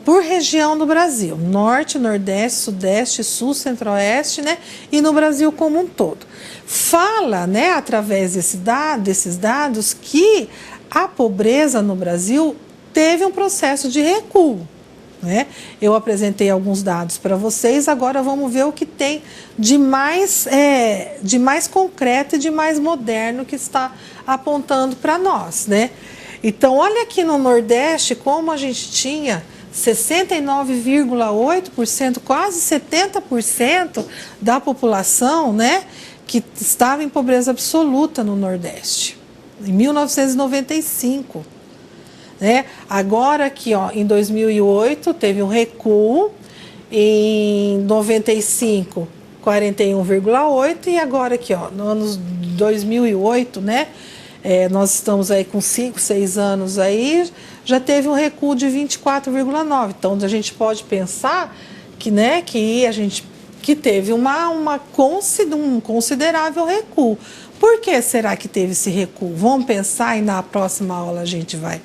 por região do Brasil, Norte, Nordeste, Sudeste, Sul, Centro-Oeste, né? E no Brasil como um todo. Fala, né, através desses dados, que a pobreza no Brasil teve um processo de recuo, né? Eu apresentei alguns dados para vocês, agora vamos ver o que tem de mais concreto e de mais moderno que está apontando para nós, né? Então, olha aqui no Nordeste como a gente tinha 69,8%, quase 70% da população, né, que estava em pobreza absoluta no Nordeste, em 1995. Né? Agora aqui, ó, em 2008 teve um recuo, em 95 41,8 e agora aqui, ó, no ano 2008, né, nós estamos aí com 5, 6 anos aí, já teve um recuo de 24,9. Então a gente pode pensar que, né, que teve um considerável recuo. Por que será que teve esse recuo? Vamos pensar e na próxima aula a gente vai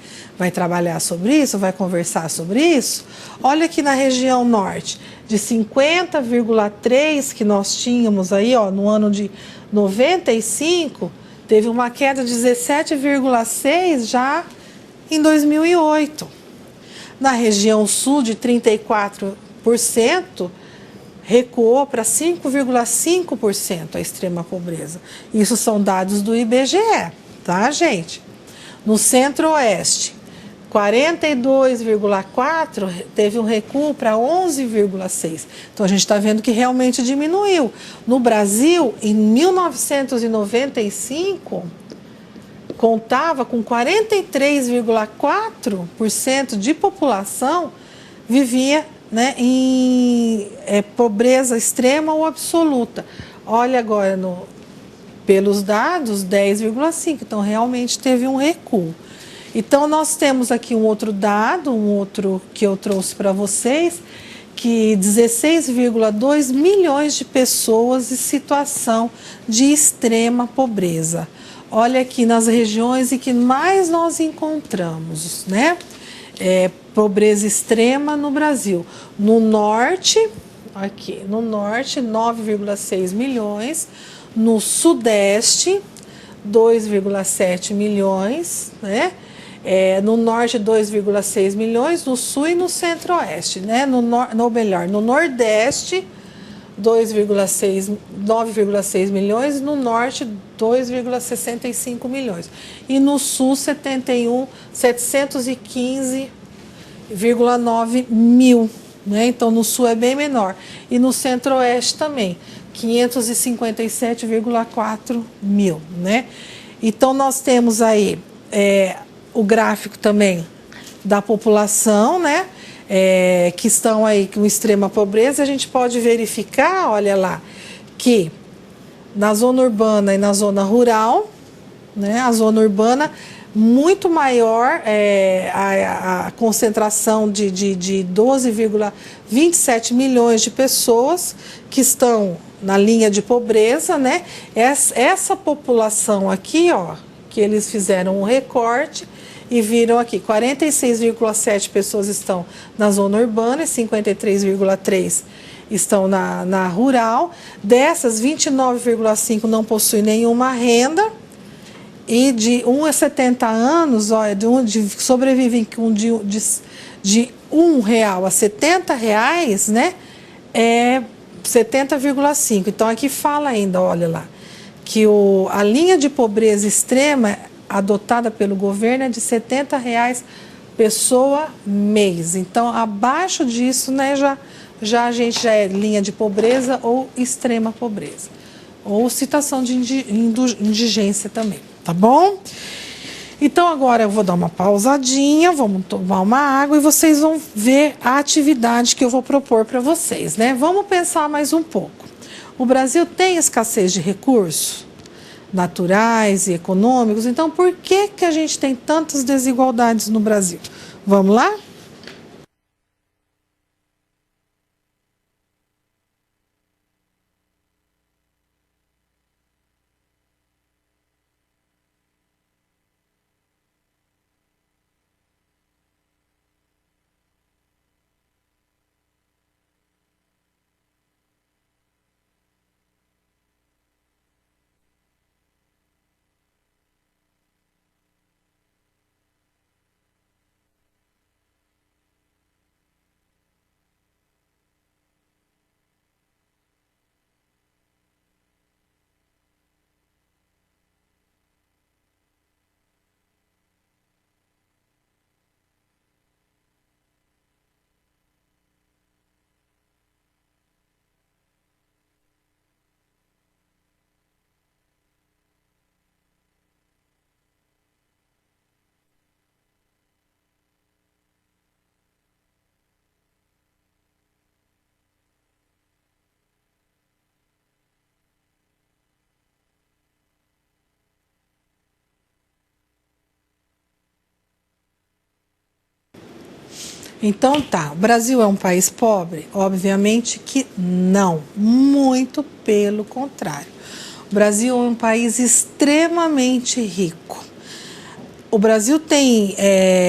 trabalhar sobre isso, vai conversar sobre isso. Olha aqui na região norte, de 50,3 que nós tínhamos aí, ó, no ano de 95, teve uma queda de 17,6 já em 2008. Na região sul, de 34%, recuou para 5,5% a extrema pobreza. Isso são dados do IBGE, tá, gente? No Centro-Oeste, 42,4% teve um recuo para 11,6%. Então, a gente está vendo que realmente diminuiu. No Brasil, em 1995, contava com 43,4% de população vivia, né, em pobreza extrema ou absoluta. Olha agora, pelos dados, 10,5%. Então, realmente teve um recuo. Então, nós temos aqui um outro dado, que eu trouxe para vocês, que 16,2 milhões de pessoas em situação de extrema pobreza. Olha aqui nas regiões em que mais nós encontramos, né? Pobreza extrema no Brasil. No norte, aqui, no norte, 9,6 milhões. No sudeste, 2,7 milhões, né? No norte, 2,6 milhões, no sul e no centro-oeste, né? No nordeste, 9,6 milhões, no norte, 2,65 milhões. E no sul, 715,9 mil, né? Então, no sul é bem menor. E no centro-oeste também, 557,4 mil, né? Então, nós temos aí o gráfico também da população, né? Que estão aí com extrema pobreza. A gente pode verificar, olha lá, que na zona urbana e na zona rural, né? A zona urbana, muito maior a concentração de 12,27 milhões de pessoas que estão na linha de pobreza, né? Essa população aqui, ó, que eles fizeram um recorte e viram aqui, 46,7 pessoas estão na zona urbana e 53,3 estão na rural. Dessas, 29,5 não possuem nenhuma renda. E de 1 a 70 anos, olha, sobrevivem de R$1 a R$70, né? 70,5. Então, aqui fala ainda, olha lá, que a linha de pobreza extrema adotada pelo governo é de R$70 pessoa mês. Então, abaixo disso, né, a gente já é linha de pobreza ou extrema pobreza. ou situação de indigência também, tá bom? Então agora eu vou dar uma pausadinha, vamos tomar uma água e vocês vão ver a atividade que eu vou propor para vocês, né? Vamos pensar mais um pouco. O Brasil tem escassez de recursos naturais e econômicos, então por que a gente tem tantas desigualdades no Brasil? Vamos lá? Então tá, o Brasil é um país pobre? Obviamente que não, muito pelo contrário. O Brasil é um país extremamente rico. O Brasil tem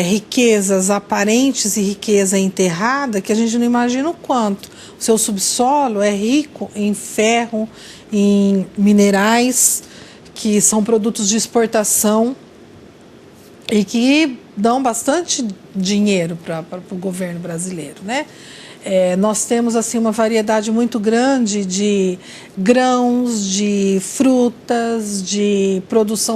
riquezas aparentes e riqueza enterrada que a gente não imagina o quanto. O seu subsolo é rico em ferro, em minerais, que são produtos de exportação e que dão bastante dinheiro para o governo brasileiro, né? Nós temos assim uma variedade muito grande de grãos, de frutas, de produção,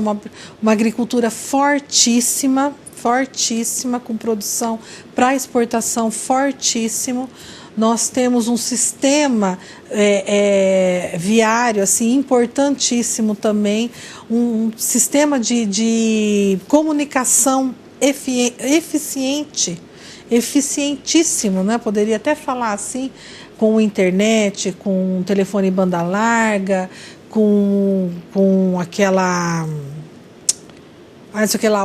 uma agricultura fortíssima, fortíssima, com produção para exportação fortíssimo. Nós temos um sistema viário assim, importantíssimo também, um sistema de comunicação eficiente, eficientíssimo, né? Poderia até falar assim, com internet, com telefone banda larga, com aquela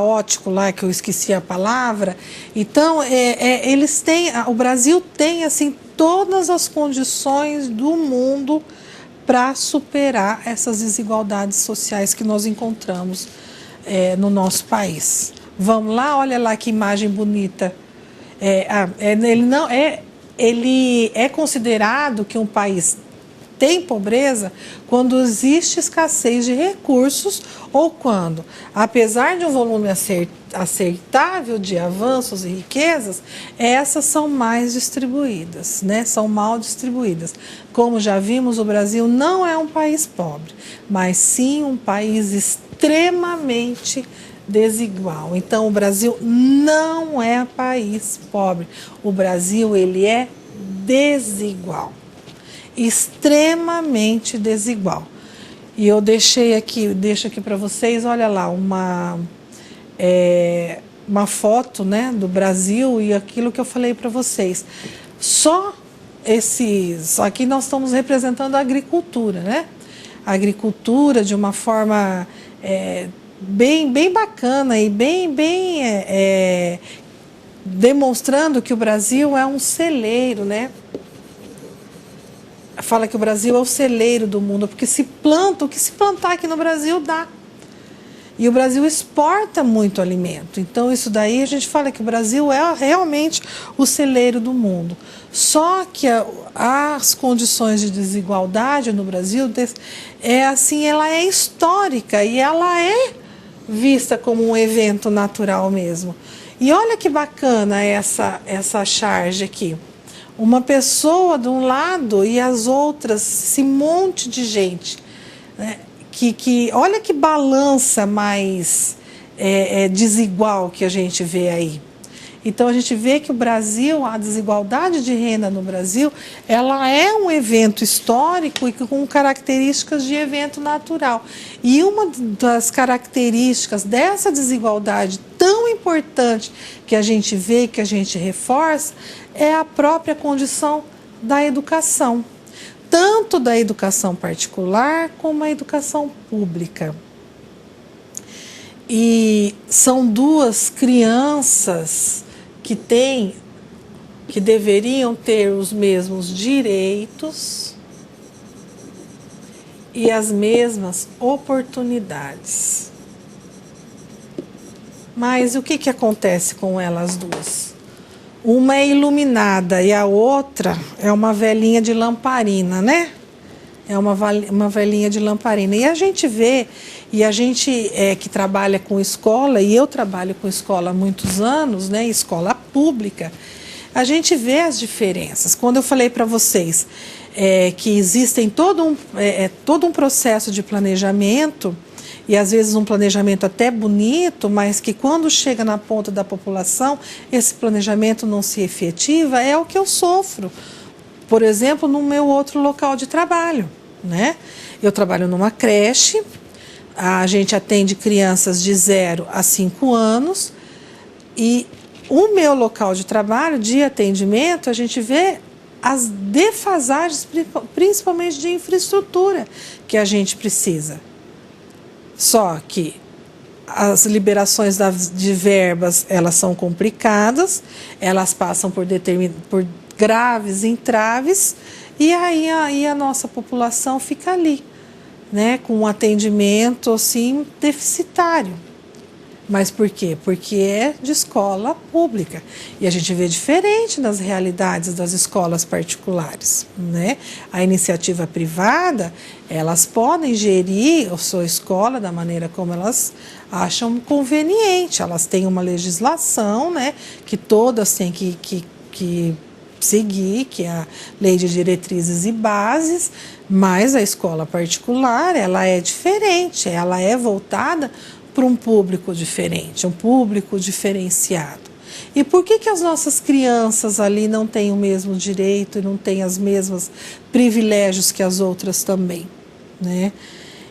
ótico lá que eu esqueci a palavra. Então eles têm, o Brasil tem assim todas as condições do mundo para superar essas desigualdades sociais que nós encontramos no nosso país. Vamos lá, olha lá que imagem bonita. Ele é considerado que um país tem pobreza quando existe escassez de recursos ou quando, apesar de um volume aceitável de avanços e riquezas, essas são mais distribuídas, né? São mal distribuídas. Como já vimos, o Brasil não é um país pobre, mas sim um país extremamente desigual. Então, o Brasil não é país pobre. O Brasil, ele é desigual. Extremamente desigual. E eu deixo aqui para vocês, olha lá, uma foto, né, do Brasil e aquilo que eu falei para vocês. Só aqui nós estamos representando a agricultura, né? A agricultura de uma forma bem bacana e bem demonstrando que o Brasil é um celeiro, né? Fala que o Brasil é o celeiro do mundo, porque o que se plantar aqui no Brasil dá. E o Brasil exporta muito alimento. Então, isso daí a gente fala que o Brasil é realmente o celeiro do mundo. Só que as condições de desigualdade no Brasil ela é histórica e ela é vista como um evento natural mesmo. E olha que bacana essa charge aqui. Uma pessoa de um lado e as outras, esse monte de gente, né? Olha que balança mais desigual que a gente vê aí. Então a gente vê que o Brasil, a desigualdade de renda no Brasil, ela é um evento histórico e com características de evento natural. E uma das características dessa desigualdade tão importante que a gente vê, que a gente reforça, é a própria condição da educação, tanto da educação particular como a educação pública. E são duas crianças que deveriam ter os mesmos direitos e as mesmas oportunidades. Mas o que acontece com elas duas? Uma é iluminada e a outra é uma velhinha de lamparina, né? É uma velhinha de lamparina. E a gente vê, e a gente que trabalha com escola, e eu trabalho com escola há muitos anos, né? Escola pública, a gente vê as diferenças. Quando eu falei para vocês que existem todo um processo de planejamento, e às vezes um planejamento até bonito, mas que quando chega na ponta da população, esse planejamento não se efetiva, é o que eu sofro. Por exemplo, no meu outro local de trabalho, né? Eu trabalho numa creche, a gente atende crianças de 0 a 5 anos, e o meu local de trabalho, de atendimento, a gente vê as defasagens, principalmente de infraestrutura, que a gente precisa. Só que as liberações de verbas, elas são complicadas, elas passam por graves entraves, e aí a nossa população fica ali, né, com um atendimento assim, deficitário. Mas por quê? Porque é de escola pública. E a gente vê diferente nas realidades das escolas particulares, né? A iniciativa privada, elas podem gerir a sua escola da maneira como elas acham conveniente. Elas têm uma legislação, né, que todas têm que seguir, que é a Lei de Diretrizes e Bases, mas a escola particular, ela é diferente, ela é voltada para um público diferente, um público diferenciado. E por que as nossas crianças ali não têm o mesmo direito e não têm os mesmos privilégios que as outras também, né?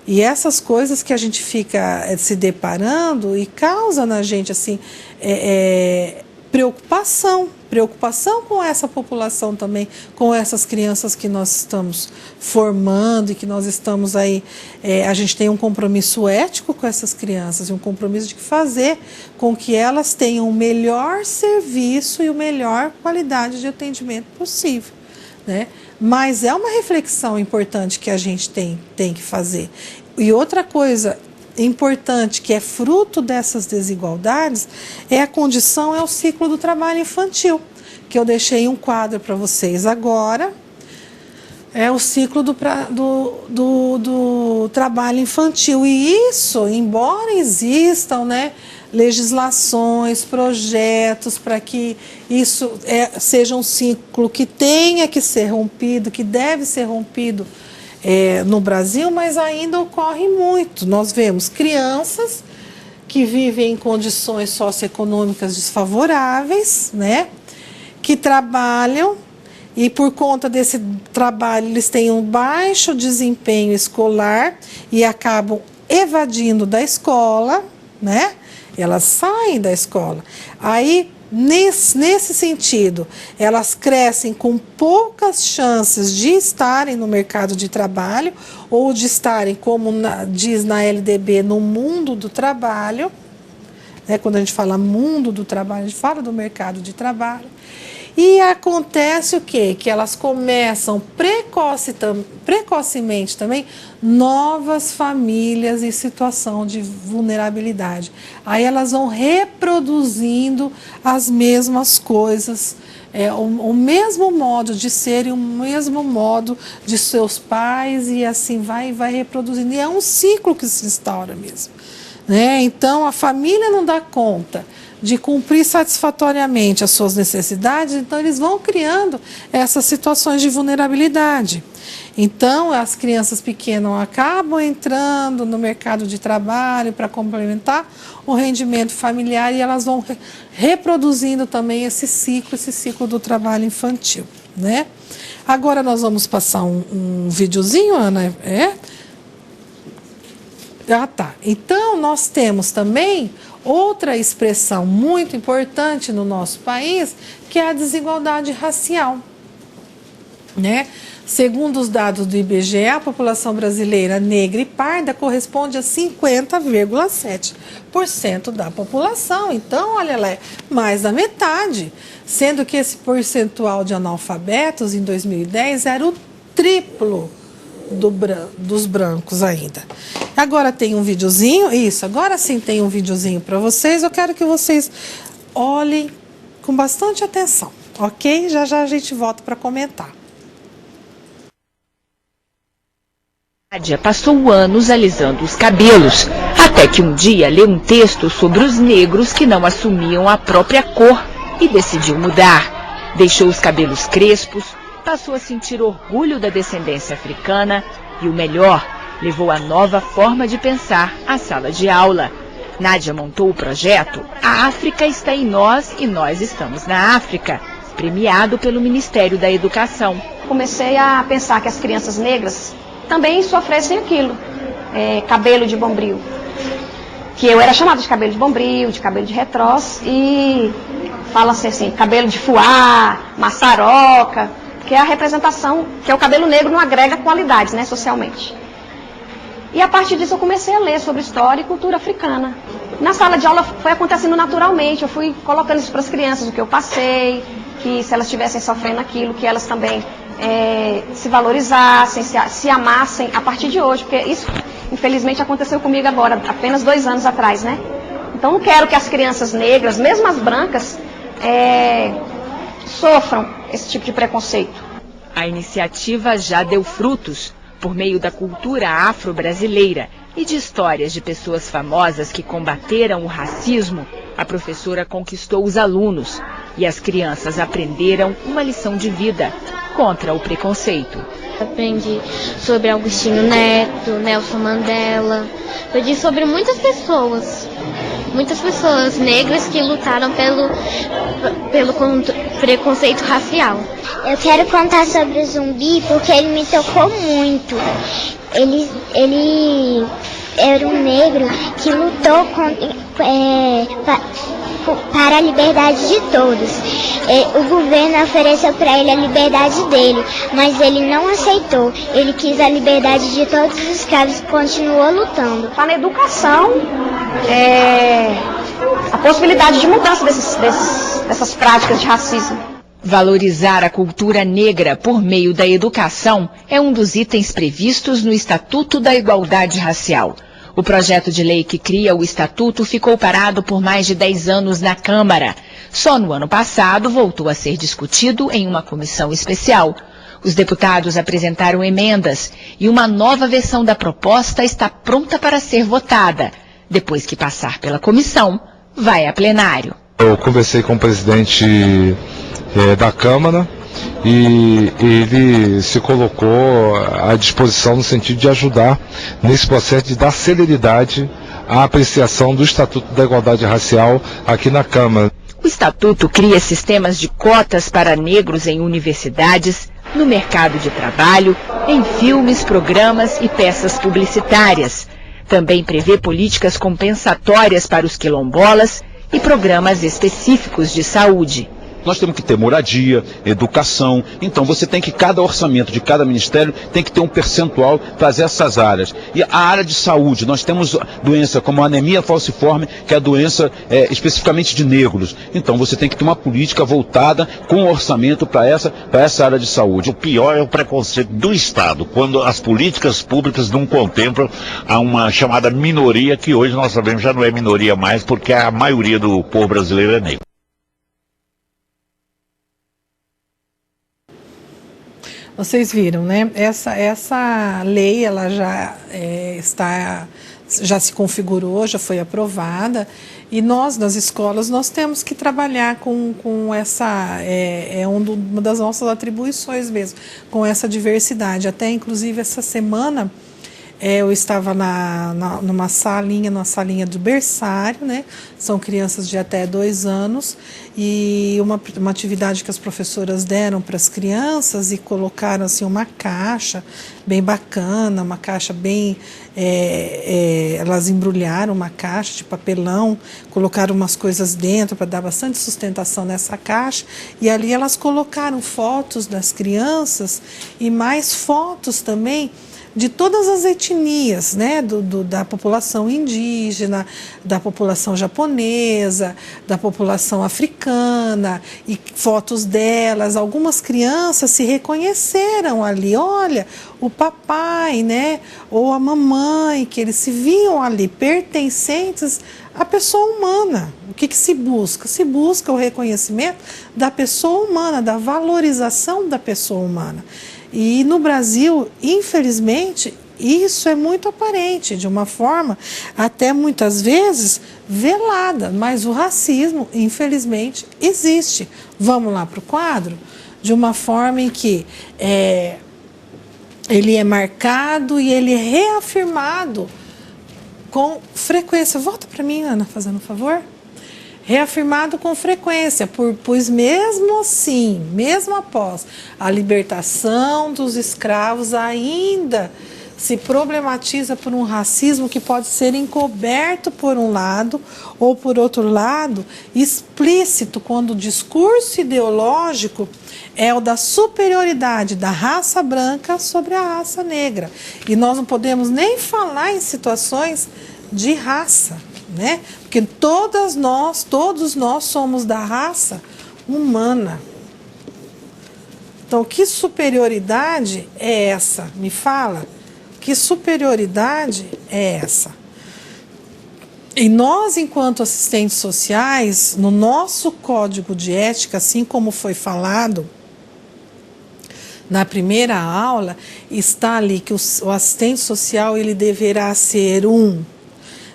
E essas coisas que a gente fica se deparando e causa na gente assim, preocupação com essa população também, com essas crianças que nós estamos formando e que nós estamos aí, a gente tem um compromisso ético com essas crianças e um compromisso de fazer com que elas tenham o melhor serviço e a melhor qualidade de atendimento possível, né? Mas é uma reflexão importante que a gente tem que fazer. E outra coisa importante que é fruto dessas desigualdades é o ciclo do trabalho infantil, que eu deixei um quadro para vocês agora. É o ciclo do trabalho infantil. E isso, embora existam, né, legislações, projetos para que isso seja um ciclo que tenha que ser rompido, que deve ser rompido no Brasil, mas ainda ocorre muito. Nós vemos crianças que vivem em condições socioeconômicas desfavoráveis, né, que trabalham e por conta desse trabalho eles têm um baixo desempenho escolar e acabam evadindo da escola, né? Elas saem da escola. Aí, nesse sentido, elas crescem com poucas chances de estarem no mercado de trabalho ou de estarem, como diz na LDB, no mundo do trabalho. Né? Quando a gente fala mundo do trabalho, a gente fala do mercado de trabalho. E acontece o quê? Que elas começam precocemente também novas famílias em situação de vulnerabilidade. Aí elas vão reproduzindo as mesmas coisas, o mesmo modo de ser e o mesmo modo de seus pais, e assim vai reproduzindo. E é um ciclo que se instaura mesmo, né? Então a família não dá conta de cumprir satisfatoriamente as suas necessidades, então eles vão criando essas situações de vulnerabilidade. Então, as crianças pequenas acabam entrando no mercado de trabalho para complementar o rendimento familiar e elas vão reproduzindo também esse ciclo do trabalho infantil, né? Agora nós vamos passar um videozinho, Ana, Ah, tá. Então, nós temos também outra expressão muito importante no nosso país, que é a desigualdade racial, né? Segundo os dados do IBGE, a população brasileira negra e parda corresponde a 50,7% da população. Então, olha lá, mais da metade. Sendo que esse percentual de analfabetos em 2010 era o triplo dos brancos ainda. Agora tem um videozinho, agora sim tem um videozinho para vocês. Eu quero que vocês olhem com bastante atenção, ok? Já já a gente volta para comentar. Nádia passou anos alisando os cabelos, até que um dia leu um texto sobre os negros que não assumiam a própria cor e decidiu mudar. Deixou os cabelos crespos, passou a sentir orgulho da descendência africana e, o melhor, levou a nova forma de pensar à sala de aula. Nádia montou o projeto A África está em nós e nós estamos na África, premiado pelo Ministério da Educação. Comecei a pensar que as crianças negras também sofressem aquilo, cabelo de bombril. Que eu era chamada de cabelo de bombril, de cabelo de retrós, e fala-se assim, cabelo de fuá, maçaroca, que é a representação, que é o cabelo negro não agrega qualidades, né, socialmente. E a partir disso eu comecei a ler sobre história e cultura africana. Na sala de aula foi acontecendo naturalmente, eu fui colocando isso para as crianças, o que eu passei, que se elas estivessem sofrendo aquilo, que elas também se valorizassem, se amassem a partir de hoje, porque isso infelizmente aconteceu comigo agora, apenas 2 anos atrás, né? Então não quero que as crianças negras, mesmo as brancas, sofram esse tipo de preconceito. A iniciativa já deu frutos por meio da cultura afro-brasileira e de histórias de pessoas famosas que combateram o racismo. A professora conquistou os alunos e as crianças aprenderam uma lição de vida contra o preconceito. Aprendi sobre Agostinho Neto, Nelson Mandela, aprendi sobre muitas pessoas negras que lutaram pelo preconceito racial. Eu quero contar sobre o Zumbi porque ele me tocou muito. Ele era um negro que lutou para a liberdade de todos. O governo ofereceu para ele a liberdade dele, mas ele não aceitou. Ele quis a liberdade de todos os escravos e continuou lutando. Está na educação a possibilidade de mudança dessas práticas de racismo. Valorizar a cultura negra por meio da educação é um dos itens previstos no Estatuto da Igualdade Racial. O projeto de lei que cria o Estatuto ficou parado por mais de 10 anos na Câmara. Só no ano passado voltou a ser discutido em uma comissão especial. Os deputados apresentaram emendas e uma nova versão da proposta está pronta para ser votada. Depois que passar pela comissão, vai a plenário. Eu conversei com o presidente da Câmara e ele se colocou à disposição no sentido de ajudar nesse processo de dar celeridade à apreciação do Estatuto da Igualdade Racial aqui na Câmara. O Estatuto cria sistemas de cotas para negros em universidades, no mercado de trabalho, em filmes, programas e peças publicitárias. Também prevê políticas compensatórias para os quilombolas e programas específicos de saúde. Nós temos que ter moradia, educação, então você tem que, cada orçamento de cada ministério tem que ter um percentual para essas áreas. E a área de saúde, nós temos doença como a anemia falciforme, que é a doença especificamente de negros. Então você tem que ter uma política voltada com orçamento para essa área de saúde. O pior é o preconceito do Estado, quando as políticas públicas não contemplam a uma chamada minoria, que hoje nós sabemos já não é minoria mais, porque a maioria do povo brasileiro é negro. Vocês viram, né? Essa lei, ela já já se configurou, já foi aprovada E nós, nas escolas, nós temos que trabalhar com essa, uma das nossas atribuições mesmo, com essa diversidade. Até, inclusive, essa semana, eu estava numa salinha do berçário, né? São crianças de até 2 anos, e uma atividade que as professoras deram para as crianças e colocaram assim uma caixa bem bacana, uma caixa bem... elas embrulharam uma caixa de papelão, colocaram umas coisas dentro para dar bastante sustentação nessa caixa, e ali elas colocaram fotos das crianças e mais fotos também de todas as etnias, né, da população indígena, da população japonesa, da população africana, e fotos delas. Algumas crianças se reconheceram ali, olha, o papai, né, ou a mamãe, que eles se viam ali pertencentes à pessoa humana. O que se busca? Se busca o reconhecimento da pessoa humana, da valorização da pessoa humana. E no Brasil, infelizmente, isso é muito aparente, de uma forma até muitas vezes velada, mas o racismo, infelizmente, existe. Vamos lá para o quadro? De uma forma em que ele é marcado e ele é reafirmado com frequência. Volta para mim, Ana, fazendo um favor. Reafirmado com frequência, pois mesmo assim, mesmo após a libertação dos escravos, ainda se problematiza por um racismo que pode ser encoberto por um lado, ou por outro lado, explícito, quando o discurso ideológico é o da superioridade da raça branca sobre a raça negra. E nós não podemos nem falar em situações de raça, né? Porque todos nós somos da raça humana. Então, que superioridade é essa? Me fala. Que superioridade é essa? E nós, enquanto assistentes sociais, no nosso código de ética, assim como foi falado na primeira aula, está ali que o assistente social ele deverá ser um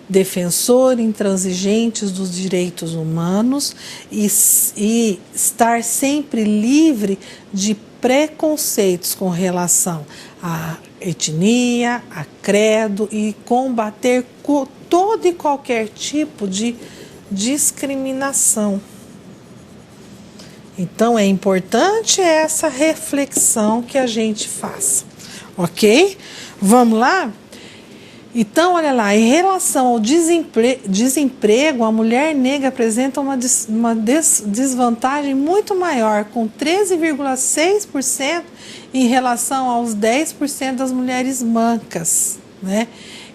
defensor intransigente dos direitos humanos e estar sempre livre de preconceitos com relação à etnia, a credo, e combater todo e qualquer tipo de discriminação. Então é importante essa reflexão que a gente faça, ok? Vamos lá? Então, olha lá, em relação ao desemprego, a mulher negra apresenta uma desvantagem muito maior, com 13,6% em relação aos 10% das mulheres brancas, né?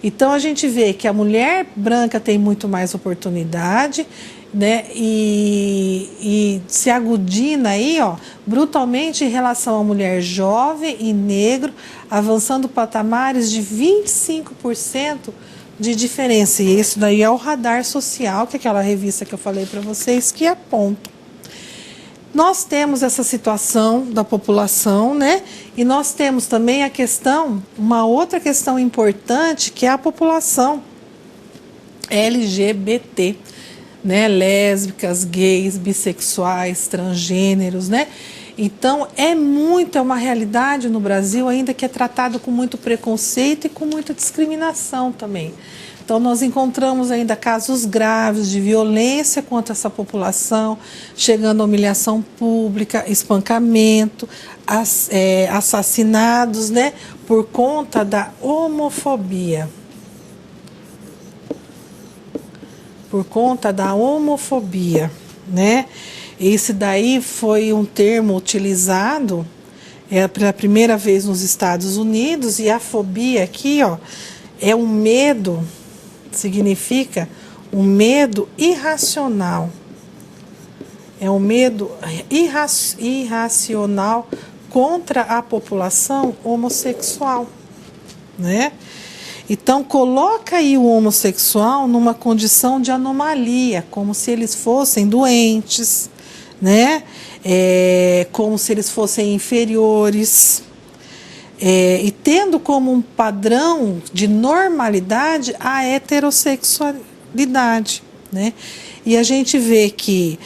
Então, a gente vê que a mulher branca tem muito mais oportunidade, né? E se agudina aí, ó, brutalmente em relação à mulher jovem e negro, avançando patamares de 25% de diferença. E isso daí é o Radar Social, que é aquela revista que eu falei para vocês, que aponta. Nós temos essa situação da população, né? E nós temos também a questão, uma outra questão importante, que é a população LGBT, né? Lésbicas, gays, bissexuais, transgêneros, né? Então, é uma realidade no Brasil ainda que é tratado com muito preconceito e com muita discriminação também. Então, nós encontramos ainda casos graves de violência contra essa população, chegando a humilhação pública, espancamento, assassinados, né, por conta da homofobia. Por conta da homofobia, né? Esse daí foi um termo utilizado pela primeira vez nos Estados Unidos, e a fobia aqui, ó, é um medo, significa um medo irracional. É um medo irracional contra a população homossexual, né? Então, coloca aí o homossexual numa condição de anomalia, como se eles fossem doentes, né? Como se eles fossem inferiores, e tendo como um padrão de normalidade a heterossexualidade, né? E a gente vê que,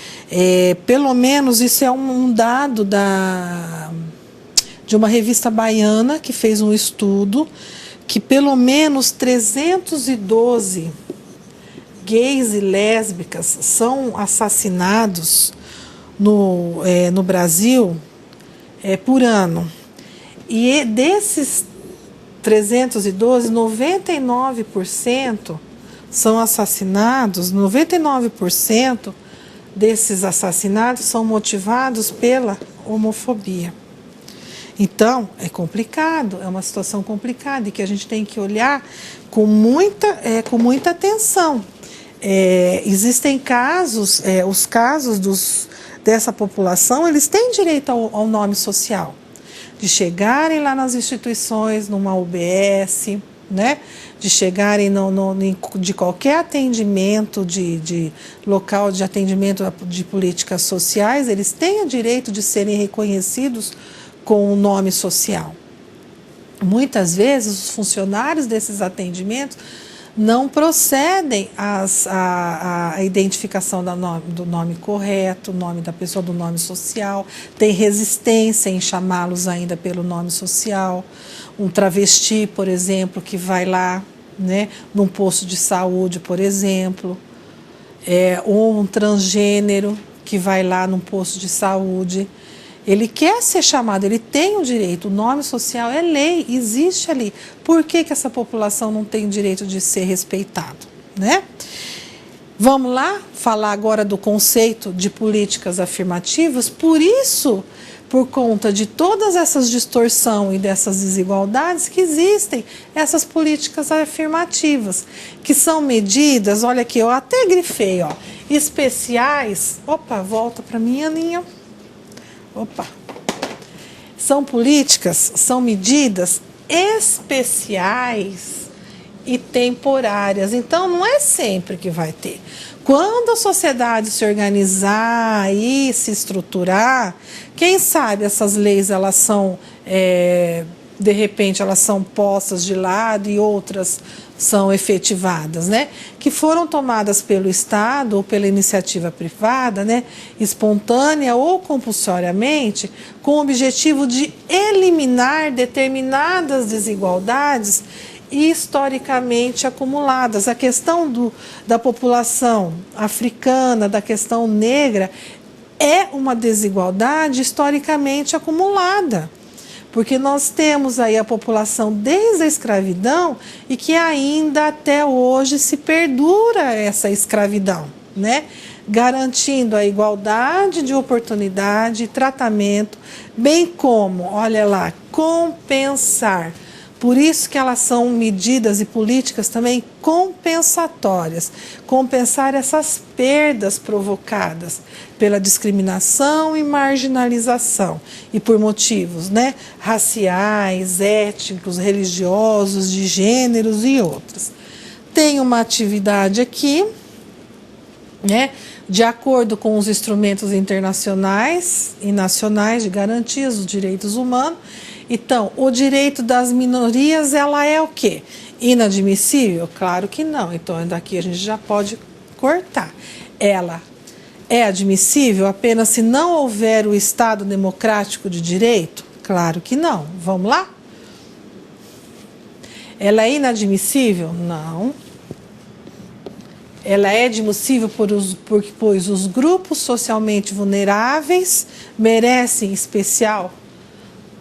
pelo menos, isso é um dado de uma revista baiana que fez um estudo, que pelo menos 312 gays e lésbicas são assassinados no Brasil por ano. E desses 312, 99% são assassinados, 99% desses assassinatos são motivados pela homofobia. Então, é complicado, é uma situação complicada e que a gente tem que olhar com muita atenção. Existem casos, os casos dessa população, eles têm direito ao nome social, de chegarem lá nas instituições, numa UBS, né? De chegarem de qualquer atendimento, de local de atendimento de políticas sociais, eles têm o direito de serem reconhecidos com o nome social. Muitas vezes os funcionários desses atendimentos não procedem à identificação do nome correto, o nome da pessoa, do nome social, tem resistência em chamá-los ainda pelo nome social. Um travesti, por exemplo, que vai lá, né, num posto de saúde, por exemplo, ou um transgênero que vai lá num posto de saúde. Ele quer ser chamado, ele tem o direito, o nome social é lei, existe ali. Por que essa população não tem o direito de ser respeitado, né? Vamos lá falar agora do conceito de políticas afirmativas. Por isso, por conta de todas essas distorções e dessas desigualdades que existem, essas políticas afirmativas, que são medidas, olha aqui, eu até grifei, ó, especiais. Opa, volta para mim, Aninha. Opa. São políticas, são medidas especiais e temporárias. Então, não é sempre que vai ter. Quando a sociedade se organizar e se estruturar, quem sabe essas leis, elas são, de repente, elas são postas de lado e outras são efetivadas, né? Que foram tomadas pelo Estado ou pela iniciativa privada, né? Espontânea ou compulsoriamente, com o objetivo de eliminar determinadas desigualdades historicamente acumuladas. A questão da população africana, da questão negra, é uma desigualdade historicamente acumulada. Porque nós temos aí a população desde a escravidão e que ainda até hoje se perdura essa escravidão, né? Garantindo a igualdade de oportunidade e tratamento, bem como, olha lá, compensar. Por isso que elas são medidas e políticas também compensatórias. Compensar essas perdas provocadas pela discriminação e marginalização. E por motivos, né, raciais, étnicos, religiosos, de gêneros e outros. Tem uma atividade aqui, né, de acordo com os instrumentos internacionais e nacionais de garantias dos direitos humanos. Então, o direito das minorias, ela é o quê? Inadmissível? Claro que não. Então, daqui a gente já pode cortar. Ela é admissível apenas se não houver o Estado democrático de direito? Claro que não. Vamos lá? Ela é inadmissível? Não. Ela é admissível pois os grupos socialmente vulneráveis merecem especial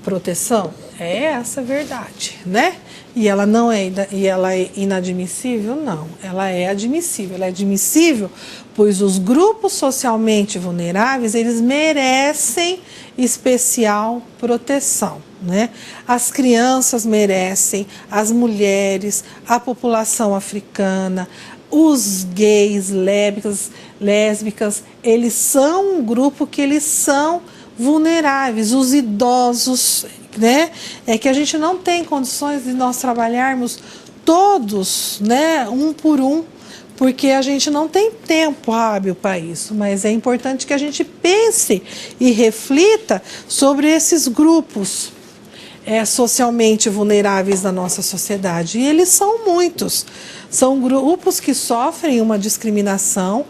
proteção? É essa a verdade, né? E ela não é, e ela é inadmissível? Não, ela é admissível. Ela é admissível pois os grupos socialmente vulneráveis, eles merecem especial proteção, né? As crianças merecem, as mulheres, a população africana, os gays, lésbicas, eles são um grupo que eles são vulneráveis, os idosos, né? É que a gente não tem condições de nós trabalharmos todos, né, um por um, porque a gente não tem tempo hábil para isso, mas é importante que a gente pense e reflita sobre esses grupos socialmente vulneráveis na nossa sociedade. E eles são muitos. São grupos que sofrem uma discriminação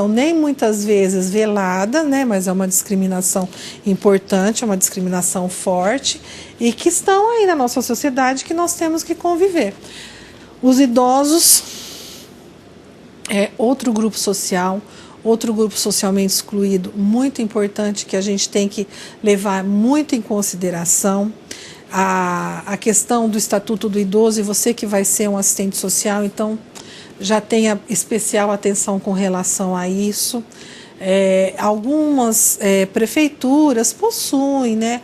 nem muitas vezes velada, né, mas é uma discriminação importante, é uma discriminação forte, e que estão aí na nossa sociedade, que nós temos que conviver. Os idosos é outro grupo social, outro grupo socialmente excluído, muito importante, que a gente tem que levar muito em consideração. A questão do Estatuto do Idoso, e você que vai ser um assistente social, então já tenha especial atenção com relação a isso. Algumas prefeituras possuem, né,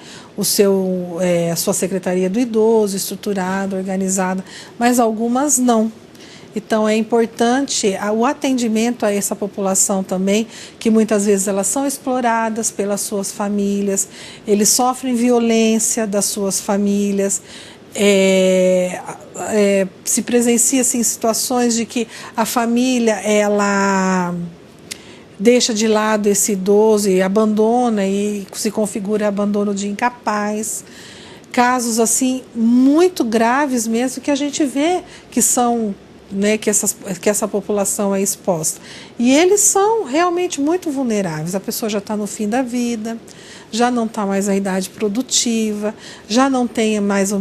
a sua Secretaria do Idoso estruturada, organizada, mas algumas não. Então é importante o atendimento a essa população também, que muitas vezes elas são exploradas pelas suas famílias, eles sofrem violência das suas famílias, se presencia assim, situações de que a família ela deixa de lado esse idoso e abandona, e se configura abandono de incapaz. Casos assim muito graves mesmo, que a gente vê que são, né, que essa população é exposta. E eles são realmente muito vulneráveis. A pessoa já está no fim da vida, já não está mais na idade produtiva, já não tem mais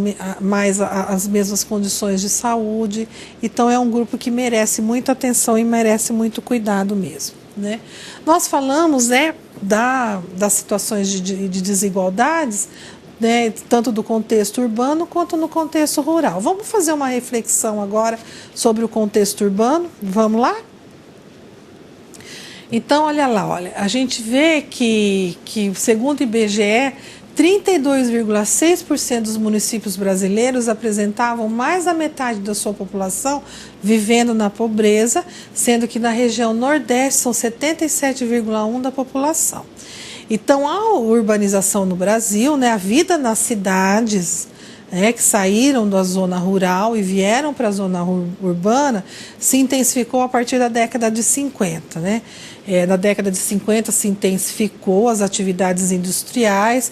as mesmas condições de saúde. Então é um grupo que merece muita atenção e merece muito cuidado mesmo, né? Nós falamos, né, das situações de desigualdades, né, tanto do contexto urbano quanto no contexto rural. Vamos fazer uma reflexão agora sobre o contexto urbano? Vamos lá? Então, olha lá, a gente vê que segundo o IBGE, 32,6% dos municípios brasileiros apresentavam mais da metade da sua população vivendo na pobreza, sendo que na região Nordeste são 77,1% da população. Então, a urbanização no Brasil, né, a vida nas cidades, né, que saíram da zona rural e vieram para a zona urbana, se intensificou a partir da década de 50. Né? Na década de 50 se intensificou as atividades industriais,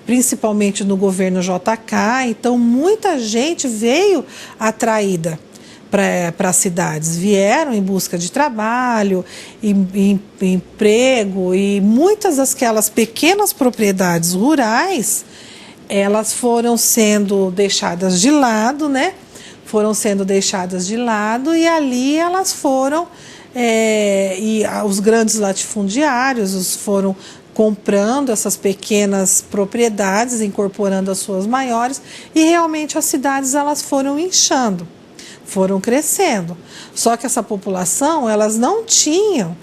principalmente no governo JK, então muita gente veio atraída para as cidades, vieram em busca de trabalho, emprego, e muitas daquelas pequenas propriedades rurais, elas foram sendo deixadas de lado, né? Foram sendo deixadas de lado, e ali elas foram, e os grandes latifundiários foram comprando essas pequenas propriedades, incorporando as suas maiores, e realmente as cidades elas foram inchando, foram crescendo. Só que essa população, elas não tinham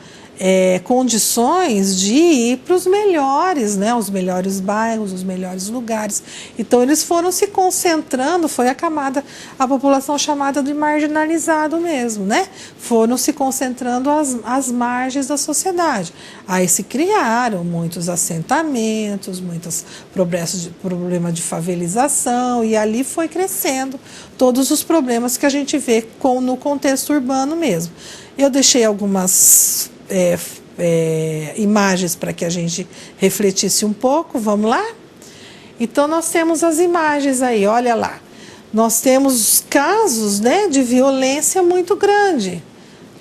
condições de ir para os melhores, né, os melhores bairros, os melhores lugares. Então eles foram se concentrando, foi a população chamada de marginalizado mesmo, né? Foram se concentrando às margens da sociedade. Aí se criaram muitos assentamentos, muitos problemas de favelização, e ali foi crescendo todos os problemas que a gente vê no contexto urbano mesmo. Eu deixei algumas imagens para que a gente refletisse um pouco. Vamos lá? Então nós temos as imagens aí, olha lá. Nós temos casos, né, de violência muito grande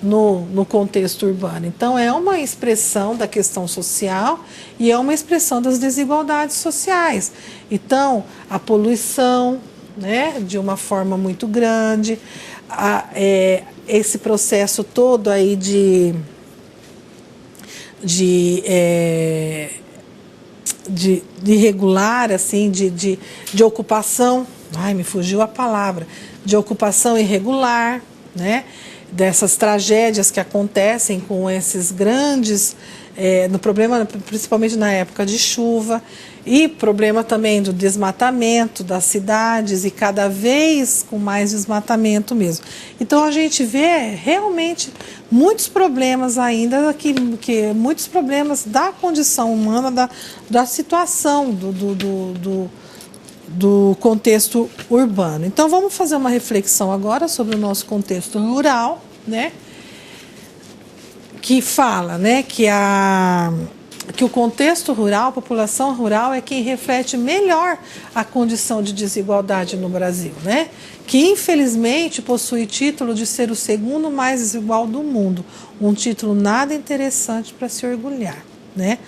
no contexto urbano. Então é uma expressão da questão social e é uma expressão das desigualdades sociais. Então a poluição, né, de uma forma muito grande, esse processo todo aí de irregular, assim, de ocupação, me fugiu a palavra, de ocupação irregular, né? Dessas tragédias que acontecem com esses grandes, no problema, principalmente na época de chuva, e problema também do desmatamento das cidades, e cada vez com mais desmatamento mesmo. Então a gente vê realmente muitos problemas ainda, muitos problemas da condição humana, da situação do contexto urbano. Então vamos fazer uma reflexão agora sobre o nosso contexto rural, né? Que fala, né, que que o contexto rural, a população rural é quem reflete melhor a condição de desigualdade no Brasil, né? Que infelizmente possui título de ser o segundo mais desigual do mundo, um título nada interessante para se orgulhar, né?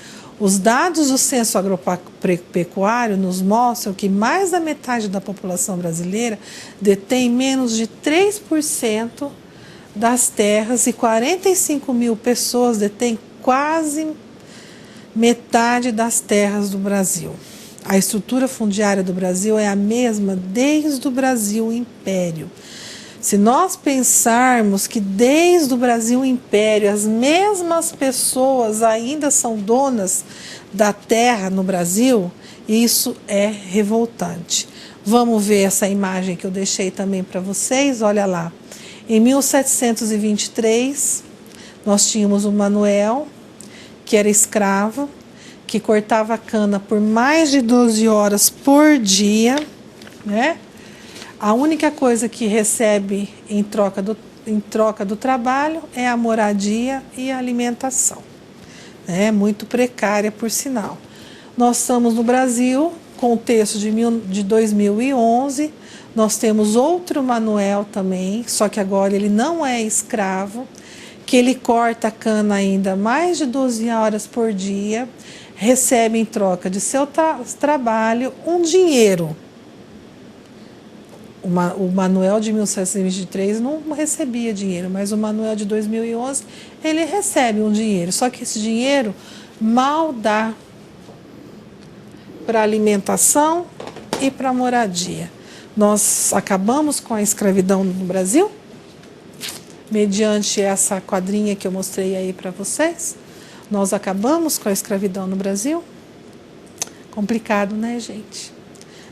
Os dados do censo agropecuário nos mostram que mais da metade da população brasileira detém menos de 3% das terras e 45 mil pessoas detêm quase metade das terras do Brasil. A estrutura fundiária do Brasil é a mesma desde o Brasil Império. Se nós pensarmos que desde o Brasil Império as mesmas pessoas ainda são donas da terra no Brasil, isso é revoltante. Vamos ver essa imagem que eu deixei também para vocês, olha lá. Em 1723, nós tínhamos o Manuel, que era escravo, que cortava cana por mais de 12 horas por dia, né? A única coisa que recebe em troca do trabalho é a moradia e a alimentação. É muito precária, por sinal. Nós estamos no Brasil, contexto de 2011, nós temos outro Manuel também, só que agora ele não é escravo, que ele corta a cana ainda mais de 12 horas por dia, recebe em troca de seu trabalho um dinheiro. O Manuel de 1723 não recebia dinheiro, mas o Manuel de 2011, ele recebe um dinheiro. Só que esse dinheiro mal dá para alimentação e para moradia. Nós acabamos com a escravidão no Brasil, mediante essa quadrinha que eu mostrei aí para vocês. Nós acabamos com a escravidão no Brasil. Complicado, né, gente?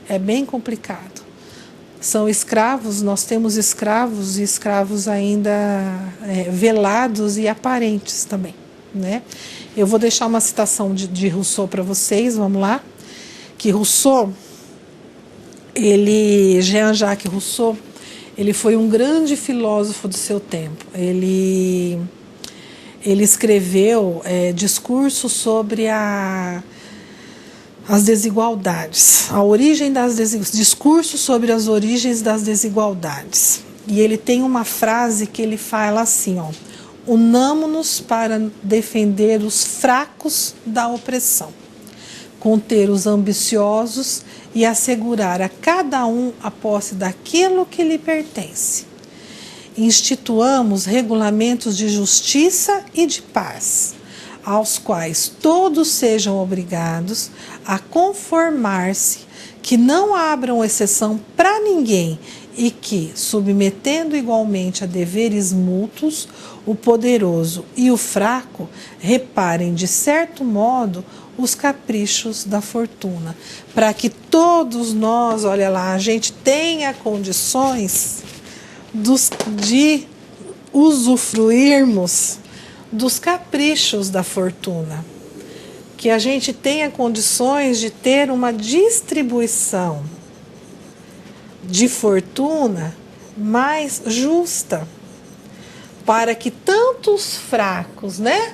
É bem complicado. São escravos, nós temos escravos e escravos ainda velados e aparentes também, né? Eu vou deixar uma citação de Rousseau para vocês, vamos lá. Que Rousseau, Jean-Jacques Rousseau, ele foi um grande filósofo do seu tempo. Ele escreveu discursos sobre as desigualdades, discursos sobre as origens das desigualdades. E ele tem uma frase que ele fala assim, ó: unamo-nos para defender os fracos da opressão, conter os ambiciosos e assegurar a cada um a posse daquilo que lhe pertence. Instituamos regulamentos de justiça e de paz, aos quais todos sejam obrigados a conformar-se, que não abram exceção para ninguém e que, submetendo igualmente a deveres mútuos, o poderoso e o fraco reparem, de certo modo, os caprichos da fortuna, para que todos nós, olha lá, a gente tenha condições de usufruirmos dos caprichos da fortuna, que a gente tenha condições de ter uma distribuição de fortuna mais justa, para que tanto os fracos, né,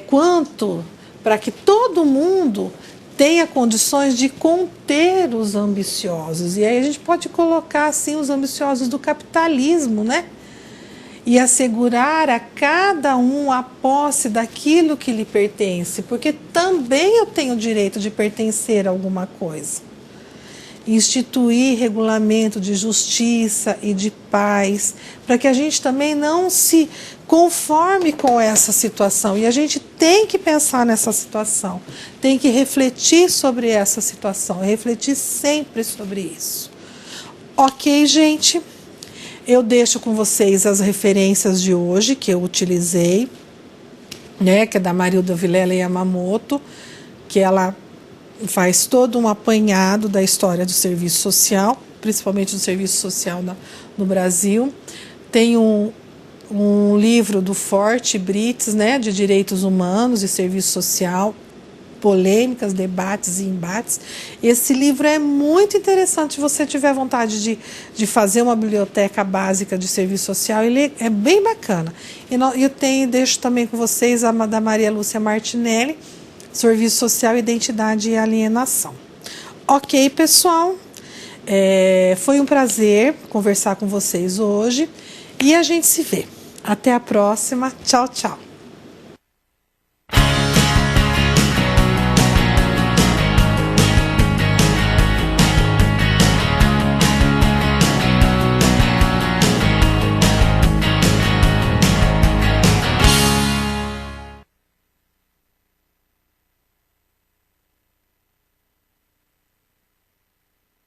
quanto para que todo mundo tenha condições de conter os ambiciosos. E aí a gente pode colocar assim os ambiciosos do capitalismo, né? E assegurar a cada um a posse daquilo que lhe pertence, porque também eu tenho o direito de pertencer a alguma coisa. Instituir regulamento de justiça e de paz, para que a gente também não se conforme com essa situação. E a gente tem que pensar nessa situação, tem que refletir sobre essa situação, refletir sempre sobre isso. Ok, gente? Eu deixo com vocês as referências de hoje que eu utilizei, né, que é da Marilda Vilela Yamamoto, que ela faz todo um apanhado da história do serviço social, principalmente do serviço social no Brasil. Tem um livro do Forte Brites, né, de direitos humanos e serviço social, polêmicas, debates e embates. Esse livro é muito interessante se você tiver vontade de fazer uma biblioteca básica de serviço social. Ele é bem bacana. E eu deixo também com vocês a da Maria Lúcia Martinelli, Serviço Social, Identidade e Alienação. Ok, pessoal? Foi um prazer conversar com vocês hoje e a gente se vê. Até a próxima. Tchau, tchau.